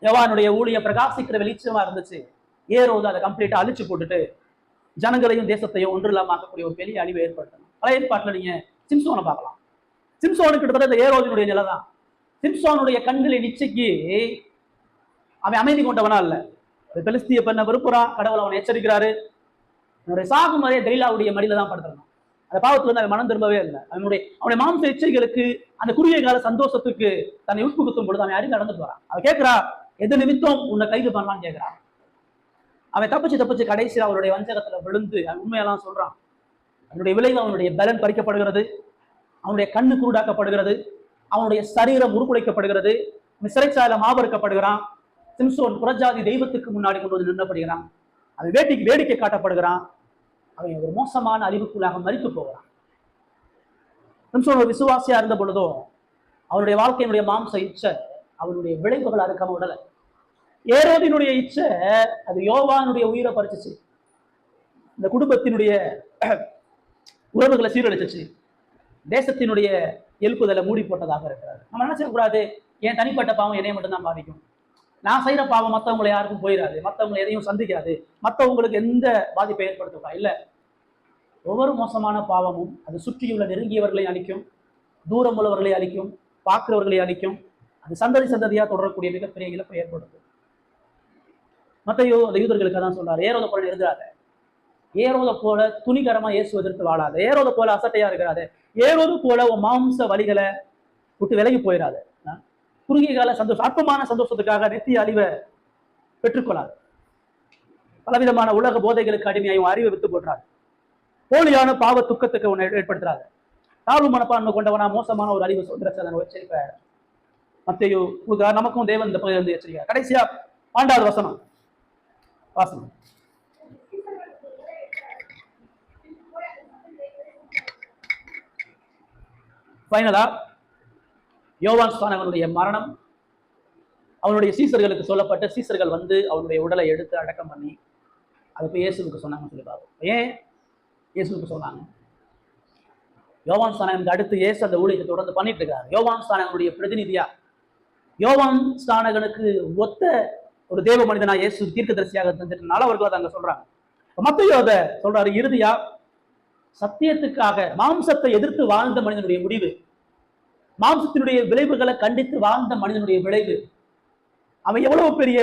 யோவானுடைய ஊழிய பிரகாசிக்கிற வெளிச்சமா இருந்துச்சு. ஏரோது அதை கம்ப்ளீட்டா அழிச்சு போட்டுட்டு ஜனங்களையும் தேசத்தையும் ஒன்று இல்லாமக்கூடிய ஒரு பெரிய அழிவை ஏற்படுத்தணும். பழைய ஏற்பாட்டுல நீங்க சிம்சோனை பார்க்கலாம். சிம்சோனுக்கு கிட்டத்தட்ட இந்த ஏரோதினுடைய நிலை தான். சிம்சோனுடைய கண்களின் இச்சைக்கு அவன் அமைதி கொண்டவனா இல்ல. பெலிஸ்திய பெண்ணை விருப்புறான், கடவுள் அவனை எச்சரிக்கிறாரு. அவனுடைய சாகும் வரைய தெலிலாவுடைய மடியில தான் படுத்துறான். அந்த பாவத்துல இருந்து அவன் மனம் திரும்பவே இல்லை. அவனுடைய மாம்ச இச்சைகளுக்கு, அந்த குறுகிய கால சந்தோஷத்துக்கு தன்னை உட்புகுத்தும் பொழுது அவன் அறிந்து நடந்துட்டு வரான். அவன் கேட்கிறா, எது நிமித்தம் உன்னை கைது பண்ணலான்னு கேட்கிறான். அவன் தப்பிச்சு கடைசியில் அவருடைய வஞ்சகத்துல விழுந்து அவன் உண்மையெல்லாம் சொல்றான். அவனுடைய விளைவு அவனுடைய பலன் பறிக்கப்படுகிறது, அவனுடைய கண்ணு குருடாக்கப்படுகிறது, அவனுடைய சரீரம் உருக்குலைக்கப்படுகிறது, சிறைச்சாலை மாபறுக்கப்படுகிறான். சிம்சோன் புறஜாதி தெய்வத்துக்கு முன்னாடி கொண்டு வந்து நின்றப்படுகிறான். அவன் வேடிக்கை காட்டப்படுகிறான். அவன் ஒரு மோசமான அறிவுக்குள்ளாக மறித்து போகிறான். சிம்சோன் ஒரு விசுவாசியா இருந்த பொழுதும் அவனுடைய வாழ்க்கையினுடைய மாம்ச இச்சை அவனுடைய விளைவுகள் அறுக்காம விடல. ஏரோதினுடைய இச்சை அது யோவானுடைய உயிரை பறிச்சிச்சு. இந்த குடும்பத்தினுடைய உறவுகளை சீரழிச்சிச்சு. தேசத்தினுடைய எழுப்புதலை மூடி போட்டதாக இருக்கிறார். நம்ம நினைச்சிடக்கூடாது, என் தனிப்பட்ட பாவம் என்னைய மட்டும்தான் பாதிக்கும், நான் செய்யற பாவம் மற்றவங்களை யாருக்கும் போயிடாது, மற்றவங்களை எதையும் சந்திக்காது, மற்றவங்களுக்கு எந்த பாதிப்பை ஏற்படுத்தப்பா இல்லை. ஒவ்வொரு மோசமான பாவமும் அது சுற்றியுள்ள நெருங்கியவர்களை அழிக்கும், தூரம் உள்ளவர்களை அழிக்கும், பார்க்கிறவர்களை அழிக்கும். அது சந்ததியா தொடரக்கூடிய மிகப்பெரிய இழப்பை ஏற்படுத்தும். மத்தையோ அந்த யூதர்களுக்கு தான் சொல்றாரு, ஏரோத போல இருந்தாத, ஏரோத போல துணிகரமா இயேசு எதிர்த்து வாழாத, ஏரோத போல அசட்டையா இருக்கிறாரு, ஏரோது போல உன் மாம்ச வழிகளை விட்டு விலகி போயிடாது. குறுகிய கால சந்தோஷம், அற்பமான சந்தோஷத்துக்காக நித்திய அழிவை பெற்றுக்கொள்ளாது. பலவிதமான உலக போதைகளுக்கு அடிமையாயும் அறிவை வித்து போடுறாரு. போலியான பாவ துக்கத்துக்கு உன்னை ஏற்படுத்துறாரு. தாழ்வு மனப்பான்மை கொண்டவனா மோசமான ஒரு அழிவு சொல்ற எச்சரிப்ப மத்தையோ கொடுக்குறார். நமக்கும் தேவன் இந்த பகுதியில் எச்சரிக்கை. கடைசியா 12வது வசனம் வாசனம். ஃபைனலா யோவான் ஸ்நானகனுடைய மரணம் அவனுடைய சீசர்களுக்கு சொல்லப்பட்ட, சீசர்கள் வந்து அவனுடைய உடலை எடுத்து அடக்கம் பண்ணி அதை போய் இயேசுவுக்கு சொன்னாங்கன்னு சொல்லி பார்ப்போம். ஏன் இயேசுவுக்கு சொன்னாங்க? யோவான் ஸ்நானகனுக்கு அடுத்து இயேசு அந்த ஊழியத்தை தொடர்ந்து பண்ணிட்டு இருக்காரு. யோவான் ஸ்நானகனுடைய பிரதிநிதியா, யோவான் ஸ்நானகனுக்கு ஒத்த ஒரு தேவ மனிதனா இயேசு தீர்க்கதரிசியாக தந்துட்டனால அவர்கள் அதை அங்க சொல்றாங்க. மத்தேயு அதை சொல்றாரு, இறுதியா சத்தியத்துக்காக மாம்சத்தை எதிர்த்து வாழ்ந்த மனிதனுடைய முடிவு, மாம்சத்தினுடைய விளைவுகளை கண்டித்து வாழ்ந்த மனிதனுடைய விளைவு, அவன் எவ்வளவு பெரிய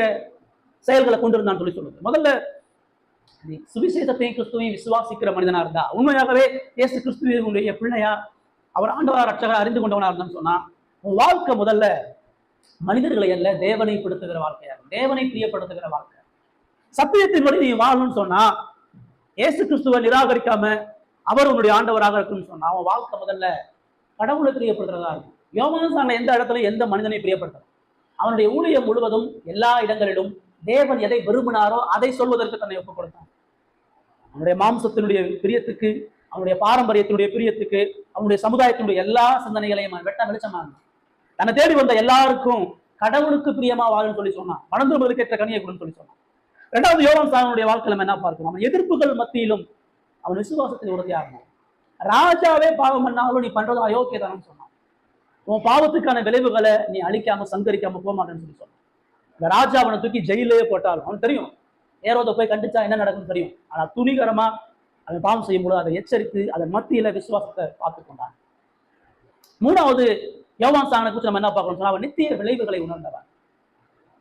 செயல்களை கொண்டிருந்தான் சொல்லி சொல்லுது. முதல்ல சுவிசேஷத்தையும் கிறிஸ்துவையும் விசுவாசிக்கிற மனிதனா இருந்தா, உண்மையாகவே இயேசு கிறிஸ்துவனுடைய பிள்ளையா, அவர் ஆண்டவராக ரட்சகராக அறிந்து கொண்டவனா இருந்தான்னு சொன்னா, உன் வாழ்க்கை முதல்ல மனிதர்களை அல்ல தேவனை படுத்துகிற வாழ்க்கையாகும், தேவனை பிரியப்படுத்துகிற வாழ்க்கை. சத்தியத்தின்படி நீ வாழணும்னு சொன்னா, இயேசு கிறிஸ்துவை நிராகரிக்காம அவர் உன்னுடைய ஆண்டவராக இருக்குன்னு சொன்னா, அவன் வாழ்க்கை முதல்ல கடவுளை பிரியப்படுத்துறதா இருக்கும். யோவான் ஸ்நானகன் எந்த இடத்துல எந்த மனிதனை பிரியப்படுத்துறான்? அவனுடைய ஊழியம் முழுவதும் எல்லா இடங்களிலும் தேவன் எதை விரும்பினாரோ அதை சொல்வதற்கு தன்னை ஒப்புக் கொடுத்தான். அவனுடைய மாம்சத்தினுடைய பிரியத்துக்கு, அவனுடைய பாரம்பரியத்தினுடைய பிரியத்துக்கு, அவனுடைய சமுதாயத்தினுடைய எல்லா சிந்தனைகளையும் வெளிச்சமாக தன்னை தேடி வந்த எல்லாருக்கும் கடவுளுக்கு பிரியமா வாழுன்னு சொல்லி சொன்னான். மனந்திரும்புதலுக்கு ஏற்ற கனியை கொடுன்னு சொல்லி சொன்னான். இரண்டாவது, யோவான் ஸ்நானகனுடைய வாழ்க்கையில நம்ம என்ன பார்க்கணும்? அவன் எதிர்ப்புகள் மத்தியிலும் அவன் விசுவாசத்தில் உறுதியாகணும். ராஜாவே பாவம் பண்ணாலும் நீ பண்றது அயோக்கியதானு சொன்னான். உன் பாவத்துக்கான விளைவுகளை நீ அழிக்காம சங்கரிக்காம போக மாட்டேன்னு சொல்லி சொன்னான். இந்த ராஜா அவனை தூக்கி ஜெயிலே போட்டாலும் அவனுக்கு தெரியும், ஏரோதை போய் கண்டிச்சா என்ன நடக்கும்னு தெரியும். ஆனா துணிகரமா அவன் பாவம் செய்யும் போது அதை எச்சரித்து அதன் மத்தியில விசுவாசத்தை பார்த்து கொண்டான். மூணாவது, யோவான் ஸ்நானகனை குறித்து நம்ம என்ன பார்க்கணும் சொன்னா, அவன் நித்திய விளைவுகளை உணர்ந்தவன்.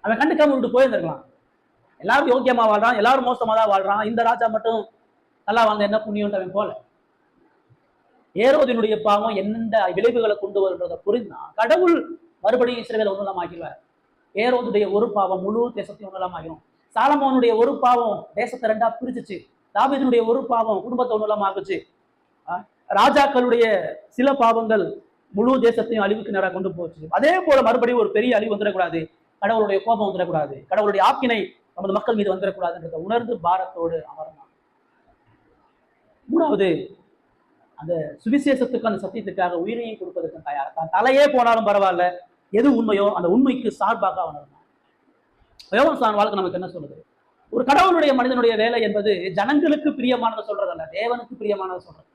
அவன் கண்டுக்காம விட்டு போயிருந்திருக்கலாம். எல்லாரும் யோக்கியமா வாழ்றான், எல்லாரும் மோசமா தான் வாழ்றான், இந்த ராஜா மட்டும் நல்லா வாழ்ந்த என்ன புண்ணியம் அவன் போல. ஏரோதினுடைய பாவம் எந்த விளைவுகளை கொண்டு வருன்றதை புரிந்தான். கடவுள் மறுபடியும் இஸ்ரவேலை ஒன்றுலாம் ஆகிடுவார். ஏரோதுடைய ஒரு பாவம் முழு தேசத்தையும் ஒன்றுலாம் ஆகிடும். சாலமோனுடைய ஒரு பாவம் தேசத்தை ரெண்டா பிரிச்சுச்சு. தாவீதுடைய ஒரு பாவம் குடும்பத்தை ஒன்றுலாம் ஆகுச்சு. ராஜாக்களுடைய சில பாவங்கள் முழு தேசத்தையும் அழிவுக்கு நேராக கொண்டு போச்சு. அதே போல மறுபடியும் ஒரு பெரிய அழிவு வந்துடக்கூடாது, கடவுளுடைய கோபம் வந்துடக்கூடாது, கடவுளுடைய ஆக்கினை நமது மக்கள் மீது வந்துடக்கூடாதுன்றதை உணர்ந்து பாரத்தோடு அமர்ந்தான். மூணாவது, அந்த சுவிசேஷத்துக்கு அந்த சத்தியத்துக்காக உயிரையும் கொடுப்பதற்கு தயார். தான் தலையே போனாலும் பரவாயில்ல, எது உண்மையோ அந்த உண்மைக்கு சார்பாக அவன் இருந்தான். யோவான் சான் வாழ்க்கை நமக்கு என்ன சொல்லுது? ஒரு கடவுளுடைய மனிதனுடைய வேலை என்பது ஜனங்களுக்கு பிரியமானதை சொல்றதல்ல, தேவனுக்கு பிரியமானதை சொல்றது.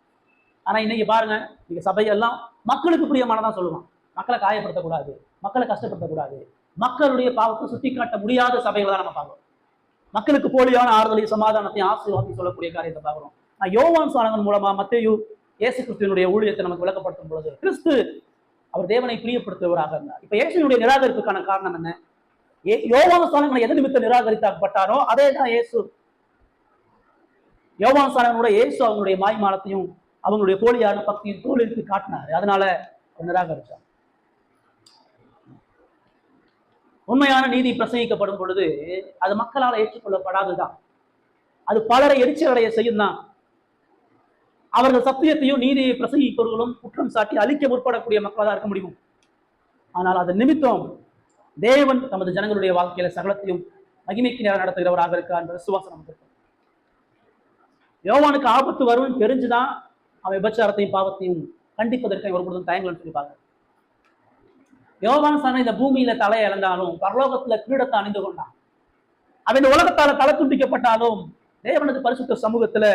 ஆனா இன்னைக்கு பாருங்க, இன்னைக்கு சபையெல்லாம் மக்களுக்கு பிரியமானதான் சொல்லுவான். மக்களை காயப்படுத்தக்கூடாது, மக்களை கஷ்டப்படுத்தக்கூடாது, மக்களுடைய பாவத்தை சுட்டி காட்ட முடியாத சபைகளை தான் நம்ம பார்க்கிறோம். மக்களுக்கு போலியான ஆறுதலையும் சமாதானத்தையும் ஆசீர்வாதத்தையும் சொல்லக்கூடிய காரியத்தை பார்க்கிறோம். யோவான் சானகன் மூலமா மத்தேயு இயேசு கிறிஸ்துவினுடைய ஊழியத்தை நமக்கு விளக்கப்படுத்தும் பொழுது, கிறிஸ்து அவர் தேவனை பிரியப்படுத்துவராக இருந்தார். இப்ப இயேசுனுடைய நிராகரிப்புக்கான காரணம் என்ன? யோவான் சானகனை எது நிமித்தம் நிராகரித்தாக்கப்பட்டாரோ அதே தான் இயேசு. யோவான் சானகனுடைய இயேசு அவங்களுடைய மாய்மாலத்தையும் அவங்களுடைய போலியான பக்தியும் தோலுக்கு காட்டினார். அதனால நிராகரிச்சார். உண்மையான நீதி பிரசங்கிக்கப்படும் பொழுது அது மக்களால் ஏற்றுக்கொள்ளப்படாதுதான், அது பலரை எரிச்சலடைய செய்யும் தான். அவர்கள் சத்தியத்தையும் நீதியை பிரசங்கிப்பவர்களும் குற்றம் சாட்டி அழிக்க முற்படக்கூடிய மக்களாக இருக்க முடியும். ஆனால் அது நிமித்தம் தேவன் தமது ஜனங்களுடைய வாழ்க்கையில சகலத்தையும் மகிமைக்கு நேரம் நடத்துகிறவராக இருக்கார் என்ற விசுவாசம் நமக்கு இருக்கு. யோவானுக்கு ஆபத்து வரும்னு தெரிஞ்சுதான் அவன் விபச்சாரத்தையும் பாவத்தையும் கண்டிப்பதற்கு ஒரு பொழுதும் தயங்கலன்னு சொல்லிப்பாங்க. யோவான் சானகன் இந்த பூமியில தலையை இழந்தாலும் பரலோகத்துல கிரீடத்தை அணிந்து கொண்டான். அவன் இந்த உலகத்தால தலை துண்டிக்கப்பட்டாலும் தேவனது பரிசுத்த சமூகத்துல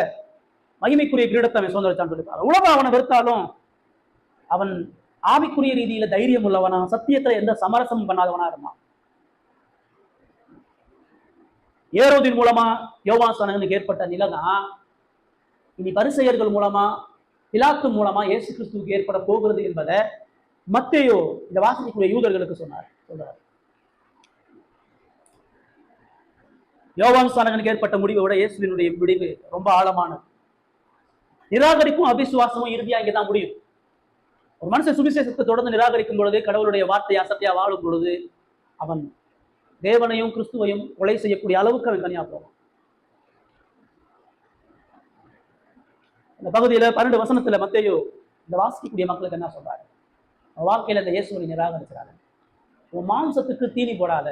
மகிமைக்குரிய கிரீடத்தை அவன் சுதந்திரச்சான்னு சொல்லிப்பாங்க. உலகம் அவனை வெறுத்தாலும் அவன் ஆவிக்குரிய ரீதியில தைரியம் உள்ளவனா, சத்தியத்துல எந்த சமரசமும் பண்ணாதவனா இருந்தான். ஏரோதின் மூலமா யோவான் சானகனுக்கு ஏற்பட்ட நிலைதான் இனி பரிசேயர்கள் மூலமா பிலாத்து மூலமா இயேசு கிறிஸ்துவுக்கு ஏற்பட போகிறது என்பதை மத்தேயு இந்த வாசிக்கக்கூடிய யூதர்களுக்கு சொல்றார். யோவான் சானகனுக்கு ஏற்பட்ட முடிவை விட இயேசுவினுடைய முடிவு ரொம்ப ஆழமானது. நிராகரிப்பும் அபிசுவாசமும் இறுதியா இங்கதான் முடியும். ஒரு மனுஷன் சுவிசேஷத்தை தொடர்ந்து நிராகரிக்கும் பொழுது, கடவுளுடைய வார்த்தையை அசத்தியா வாழும் பொழுது, அவன் தேவனையும் கிறிஸ்துவையும் கொலை செய்யக்கூடிய அளவுக்கு அவன் தனியா போவான். இந்த பகுதியில 12 வசனத்துல மத்தேயு இந்த வாசிக்கக்கூடிய மக்களுக்கு என்ன சொல்றாரு? வாழ்க்கையில இந்த இயேசுவை நிராகரிக்கிறாங்க. உன் மாம்சத்துக்கு தீனி போடாத,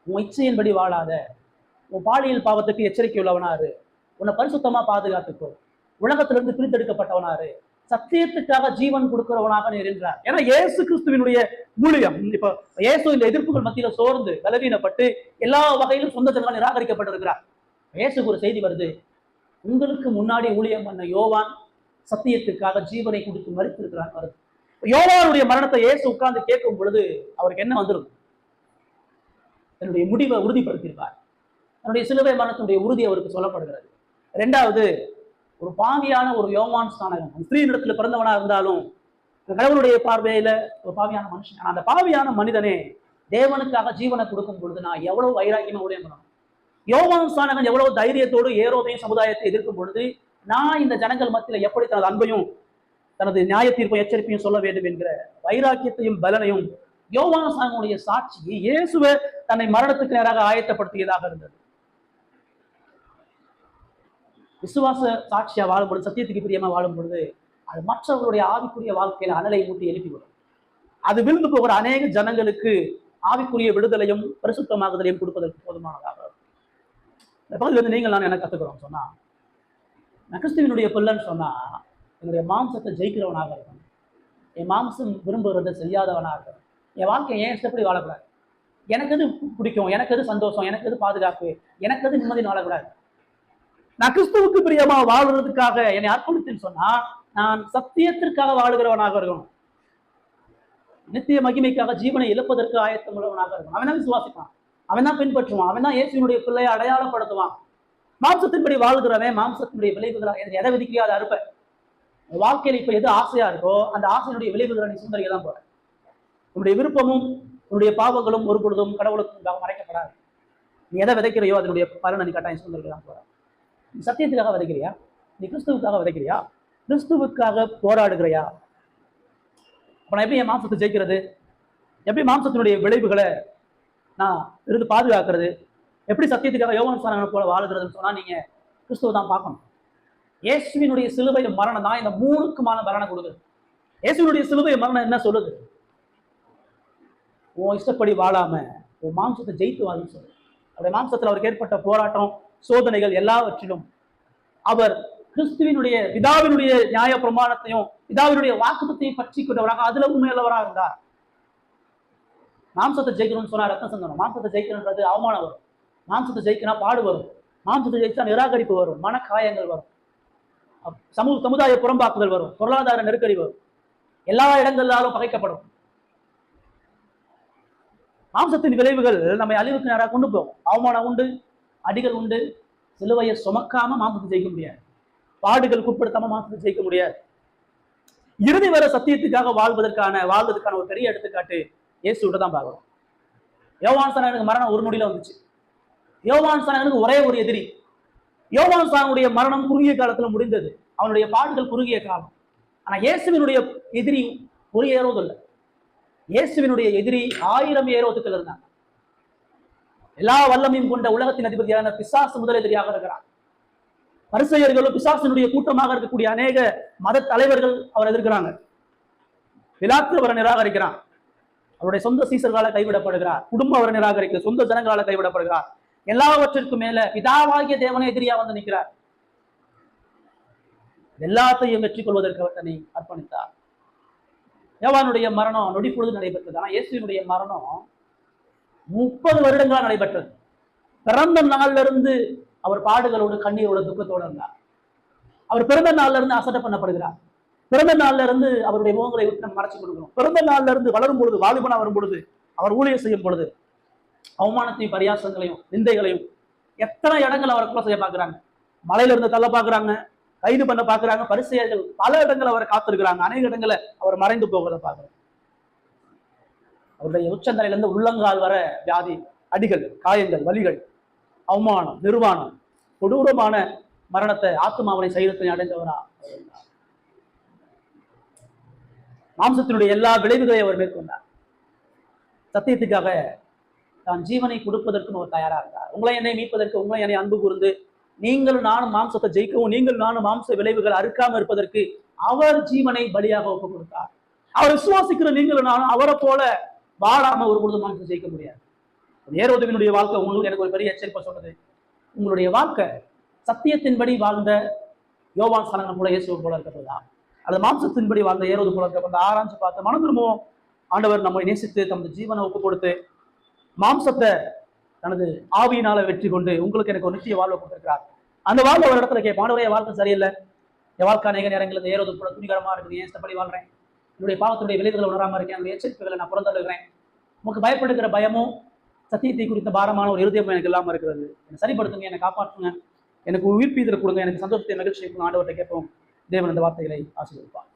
உன் இச்சையின்படி வாழாத, உன் பாலியல் பாவத்துக்கு எச்சரிக்கை உள்ளவனாரு, உன்னை பரிசுத்தமா பாதுகாத்துக்கோ, உலகத்திலிருந்து பிரித்தெடுக்கப்பட்டவனாரு, சத்தியத்துக்காக ஜீவன் கொடுக்கிறவனாக இருந்தார். ஏன்னா இயேசு கிறிஸ்துவினுடைய ஊழியம் இப்ப இயேசு இந்த எதிர்ப்புகள் மத்தியில சோர்ந்து பலவீனப்பட்டு எல்லா வகையிலும் சொந்த ஜனங்கள் நிராகரிக்கப்பட்டிருக்கிறார். இயேசுக்கு ஒரு செய்தி வருது, உங்களுக்கு முன்னாடி ஊழியம் பண்ண யோவான் சத்தியத்துக்காக ஜீவனை கொடுத்து மறித்திருக்கிறான் வருது. யோவானுடைய மரணத்தை இயேசு உட்கார்ந்து கேட்கும் பொழுது அவருக்கு என்ன வந்துடும்? தன்னுடைய முடிவை உறுதிப்படுத்தியிருப்பார். தன்னுடைய சிலுவை மரணத்தினுடைய உறுதி அவருக்கு சொல்லப்படுகிறது. இரண்டாவது, ஒரு பாவியான ஒரு யோவான் சானகன் ஸ்திரீனிடத்துல பிறந்தவனா இருந்தாலும் கடவுளுடைய பார்வையில ஒரு பாவியான மனுஷன். அந்த பாவியான மனிதனே தேவனுக்காக ஜீவனை கொடுக்கும் பொழுது நான் எவ்வளவு வைராக்கியமா ஊழியம் பண்ணணும். யோவான் சானகன் எவ்வளவு தைரியத்தோடு ஏரோதையும் சமுதாயத்தை எதிர்க்கும் பொழுது நான் இந்த ஜனங்கள் மத்தியில எப்படி தனது அன்பையும் தனது நியாய தீர்ப்பை எச்சரிப்பையும் சொல்ல வேண்டும் என்கிற வைராக்கியத்தையும் பலனையும் யோவான் சானகனுடைய சாட்சி இயேசுவை தன்னை மரணத்துக்கு நேராக ஆயத்தப்படுத்தியதாக இருந்தது. விசுவாச சாட்சியா வாழும் பொழுது, சத்தியத்துக்கு பிரியமா வாழும் பொழுது அது மற்றவர்களுடைய ஆவிக்குரிய வாழ்க்கையில அனலை மூட்டி எழுப்பிவிடும். அது விழுந்து போகிற அநேக ஜனங்களுக்கு ஆவிக்குரிய விடுதலையும் பரிசுத்தமாகுதலையும் கொடுப்பதற்கு போதுமானதாக. இந்த பகுதியில் வந்து நீங்கள் நான் என்ன கத்துக்கிறோம் சொன்னா, நான் கிறிஸ்துவினுடைய பிள்ளைன்னு சொன்னா என்னுடைய மாம்சத்தை ஜெயிக்கிறவனாக இருக்கணும், என் மாம்சம் விரும்புகிறத செய்யாதவனாக இருக்கணும், என் வாழ்க்கையை ஏன் எப்படி வாழக்கூடாது, எனக்கு எது பிடிக்கும், எனக்கு எது சந்தோஷம், எனக்கு எது பாதுகாப்பு, எனக்கு எது நிம்மதி வாழக்கூடாது. நான் கிறிஸ்துவுக்கு பிரியமா வாழ்றதுக்காக என்னை அர்ப்பணித்துன்னு சொன்னா நான் சத்தியத்திற்காக வாழுகிறவனாக இருக்கணும், நித்திய மகிமைக்காக ஜீவனை இழப்பதற்கு ஆயத்தம் உள்ளவனாக இருக்கணும். அவன் தான் விசுவாசிப்பான், அவன் தான் பின்பற்றுவான், அவன் தான் இயேசுவினுடைய பிள்ளையை அடையாளப்படுத்துவான். மாம்சத்தின்படி வாழ்கிறவன் மாம்சத்தினுடைய விளைவுகளை எதை விதிக்கையோ அதை அறுப்ப. வாழ்க்கையில இப்ப எது ஆசையா இருக்கோ அந்த ஆசையினுடைய விளைவுகளை நீ சுந்தரிக்க தான் போற. உன்னுடைய விருப்பமும் உன்னுடைய பாவங்களும் ஒரு பொழுதும் கடவுளுக்கு மறைக்கப்படாது. நீ எதை விதைக்கிறையோ அதனுடைய பலனை நீ கட்டாயம் சுந்தரிக்க தான் போற. நீ சத்தியத்துக்காக விதைக்கிறியா? நீ கிறிஸ்துவுக்காக விதைக்கிறியா? கிறிஸ்துவுக்காக போராடுகிறையா? அப்ப நான் எப்படி என் மாம்சத்தை ஜெயிக்கிறது? எப்படி மாம்சத்தினுடைய விளைவுகளை நான் இருந்து பாதுகாக்கிறது? எப்படி சத்தியத்துக்காக யோவான் சானகனை போல வாழுகிறதுன்னு சொன்னா நீங்க கிறிஸ்துவை தான் பார்க்கணும். இயேசுவினுடைய சிலுவை மரணம் தான் இந்த மூணுக்குமான பலனை கொடுக்குது. இயேசுனுடைய சிலுவை மரணம் என்ன சொல்லுது? உன் இஷ்டப்படி வாழாம உன் மாம்சத்தை ஜெயித்து வாழுன்னு சொல்லு. அவருடைய மாம்சத்தில் அவருக்கு ஏற்பட்ட போராட்டம், சோதனைகள் எல்லாவற்றிலும் அவர் கிறிஸ்துவினுடைய பிதாவினுடைய நியாய பிரமாணத்தையும் பிதாவினுடைய வாக்குத்தத்தையும் பற்றி கொண்டவராக அதுல உண்மையுள்ளவராக இருந்தார். மாம்சத்தை ஜெயிக்கணும்னு சொன்னா ரத்தம் சந்தனம். மாம்சத்தை ஜெயிக்கணுன்றது அவமானம் வரும். மாம்சத்தை ஜெயிக்கணும் பாடு வரும். மாம்சத்தை ஜெயிச்சா நிராகரிப்பு வரும், மனக்காயங்கள் வரும், சமுதாய புறம்பாக்குதல் வரும், பொருளாதார நெருக்கடி வரும், எல்லா இடங்களாலும் பகைக்கப்படும். மாம்சத்தின் விளைவுகள் நம்மை அழிவுக்கு நேராக கொண்டு போகும். அவமானம் உண்டு, அடிகள் உண்டு. சிலுவையை சுமக்காம மாம்சத்தை ஜெயிக்க முடியாது. பாடுகளுக்கு உட்படுத்தாம மாம்சத்தை ஜெயிக்க முடியாது. இறுதி வரை சத்தியத்துக்காக வாழ்வதற்கான ஒரு பெரிய எடுத்துக்காட்டு இயேசுவிட்ட தான் பார்க்கணும். யோவான் சாணனுக்கு மரணம் ஒரு நொடியில வந்துச்சு. யோவான் சாணனுக்கு ஒரே ஒரு எதிரி. யோவான் சாணனுடைய மரணம் குறுகிய காலத்துல முடிந்தது. அவனுடைய பாடுகள் குறுகிய காலம். ஆனா இயேசுவினுடைய எதிரி ஒரு ஏரோது இல்லை. இயேசுவினுடைய எதிரி 1000 ஏரோதுக்கள் இருந்தாங்க. எல்லா வல்லமையும் கொண்ட உலகத்தின் அதிபதியான பிசாசு முதல் எதிரியாக இருக்கிறான். பரிசேயர்களும் பிசாசினுடைய கூட்டமாக இருக்கக்கூடிய அநேக மத தலைவர்கள் அவர் எதிர்க்கிறாங்க. பிலாத்து அவரை நிராகரிக்கிறான். அவருடைய சொந்த சீசர்களால் கைவிடப்படுகிறார். குடும்பம் அவரை நிராகரிக்க, சொந்த ஜனங்களால் கைவிடப்படுகிறார். எல்லாவற்றிற்கும் மேல பிதாவாகிய தேவனை எதிரியா வந்து நிற்கிறார். எல்லாத்தையும் வெற்றி கொள்வதற்கு அவர் தன்னை அர்ப்பணித்தார். யோவானுடைய மரணம் நொடி பொழுது நடைபெற்றது. ஆனா இயேசுவினுடைய மரணம் 30 வருடங்களா நடைபெற்றது. பிறந்த நாள்ல இருந்து அவர் பாடுகளோடு, கண்ணீரோட, துக்கத்தோடு இருந்தார். அவர் பிறந்த நாள்ல இருந்து அசட்டை பண்ணப்படுகிறார். பிறந்த நாள்ல இருந்து அவருடைய முகங்களை விட்டு நம்ம மறைச்சு கொடுக்கணும். பிறந்த நாள்ல இருந்து வளரும் பொழுது, வாலிபனா வரும் பொழுது, அவர் ஊழியர் செய்யும் பொழுது அவமானத்தையும் பரியாசங்களையும் நிந்தைகளையும் எத்தனை இடங்கள் அவரை கொலை செய்ய பார்க்கிறாங்க. மலையில இருந்து தள்ள பார்க்கிறாங்க, கைது பண்ண பார்க்கிறாங்க. பரிசேயர்கள் பல இடங்கள் அவரை காத்திருக்கிறாங்க. அநேக இடங்களை அவர் மறைந்து போகிறத பார்க்கிறாங்க. அவருடைய உச்சந்தலையிலிருந்து உள்ளங்கால் வர வியாதி, அடிகள், காயங்கள், வலிகள், அவமானம், நிர்வாணம், கொடூரமான மரணத்தை, ஆத்மாவனை சைரத்தை அடைந்தவரா. மாம்சத்தினுடைய எல்லா விளைவுகளை அவர் மேற்கொண்டார். சத்தியத்துக்காக தான் ஜீவனை கொடுப்பதற்கும் அவர் தயாரா இருந்தார். உங்களை என்னை மீட்பதற்கு, உங்களை என்னை அன்பு கூர்ந்து நீங்களும் நானும் மாம்சத்தை ஜெயிக்கவும், நீங்கள் நானும் மாம்ச விளைவுகள் அறுக்காம இருப்பதற்கு அவர் ஜீவனை பலியாக ஒப்புக் கொடுத்தார். அவர் விசுவாசிக்கிற நீங்களும் நானும் அவரை போல வாழாம ஒரு பொழுது மாம்சத்தை ஜெயிக்க முடியாது. ஏரோதுவினுடைய வாழ்க்கை உங்களுக்கு எனக்கு ஒரு பெரிய எச்சரிப்பை சொல்றது. உங்களுடைய வாழ்க்கை சத்தியத்தின்படி வாழ்ந்த யோவான் சாணன் போல இயேசு போல இருக்கிறதா, அது மாம்சத்தின்படி வாழ்ந்த ஏரோது போல இருக்க ஆராய்ச்சி பார்த்து மனம் திரும்பவும் ஆண்டவர் நம்மை நேசித்து தமது ஜீவனை ஒப்பு கொடுத்து மாம்சத்தை தனது ஆவியினால வெற்றி கொண்டு உங்களுக்கு எனக்கு ஒரு நிச்சய வாழ்வை கொடுத்திருக்கிறார். அந்த வாழ்வை ஒரு இடத்துல கேட்பான், வாழ்க்கை சரியில்லை, என் வாழ்க்கை அநேக நேரங்களில் ஏரோது போல துணிகரமா இருக்குது, ஏன் இஷ்டப்படி வாழ்றேன், என்னுடைய பாவத்துடைய விளைவுகளை உணராம இருக்கேன், அந்த எச்சரிப்புகளை நான் புறந்தழுகிறேன், உங்களுக்கு பயப்படுகிற பயமும் சத்தியத்தை குறித்த பாரமான ஒரு இருதயம் எனக்கு இல்லாமல் இருக்கிறது, என்னை சரிப்படுத்துங்க, என்னை காப்பாற்றுங்க, எனக்கு உயிர்ப்பீதல் கொடுங்க, எனக்கு சந்தோஷத்தை மகிழ்ச்சியை ஆண்டவர்கிட்ட கேட்போம். தேவன் இந்த வார்த்தைகளை ஆசீர்வதிப்பார்.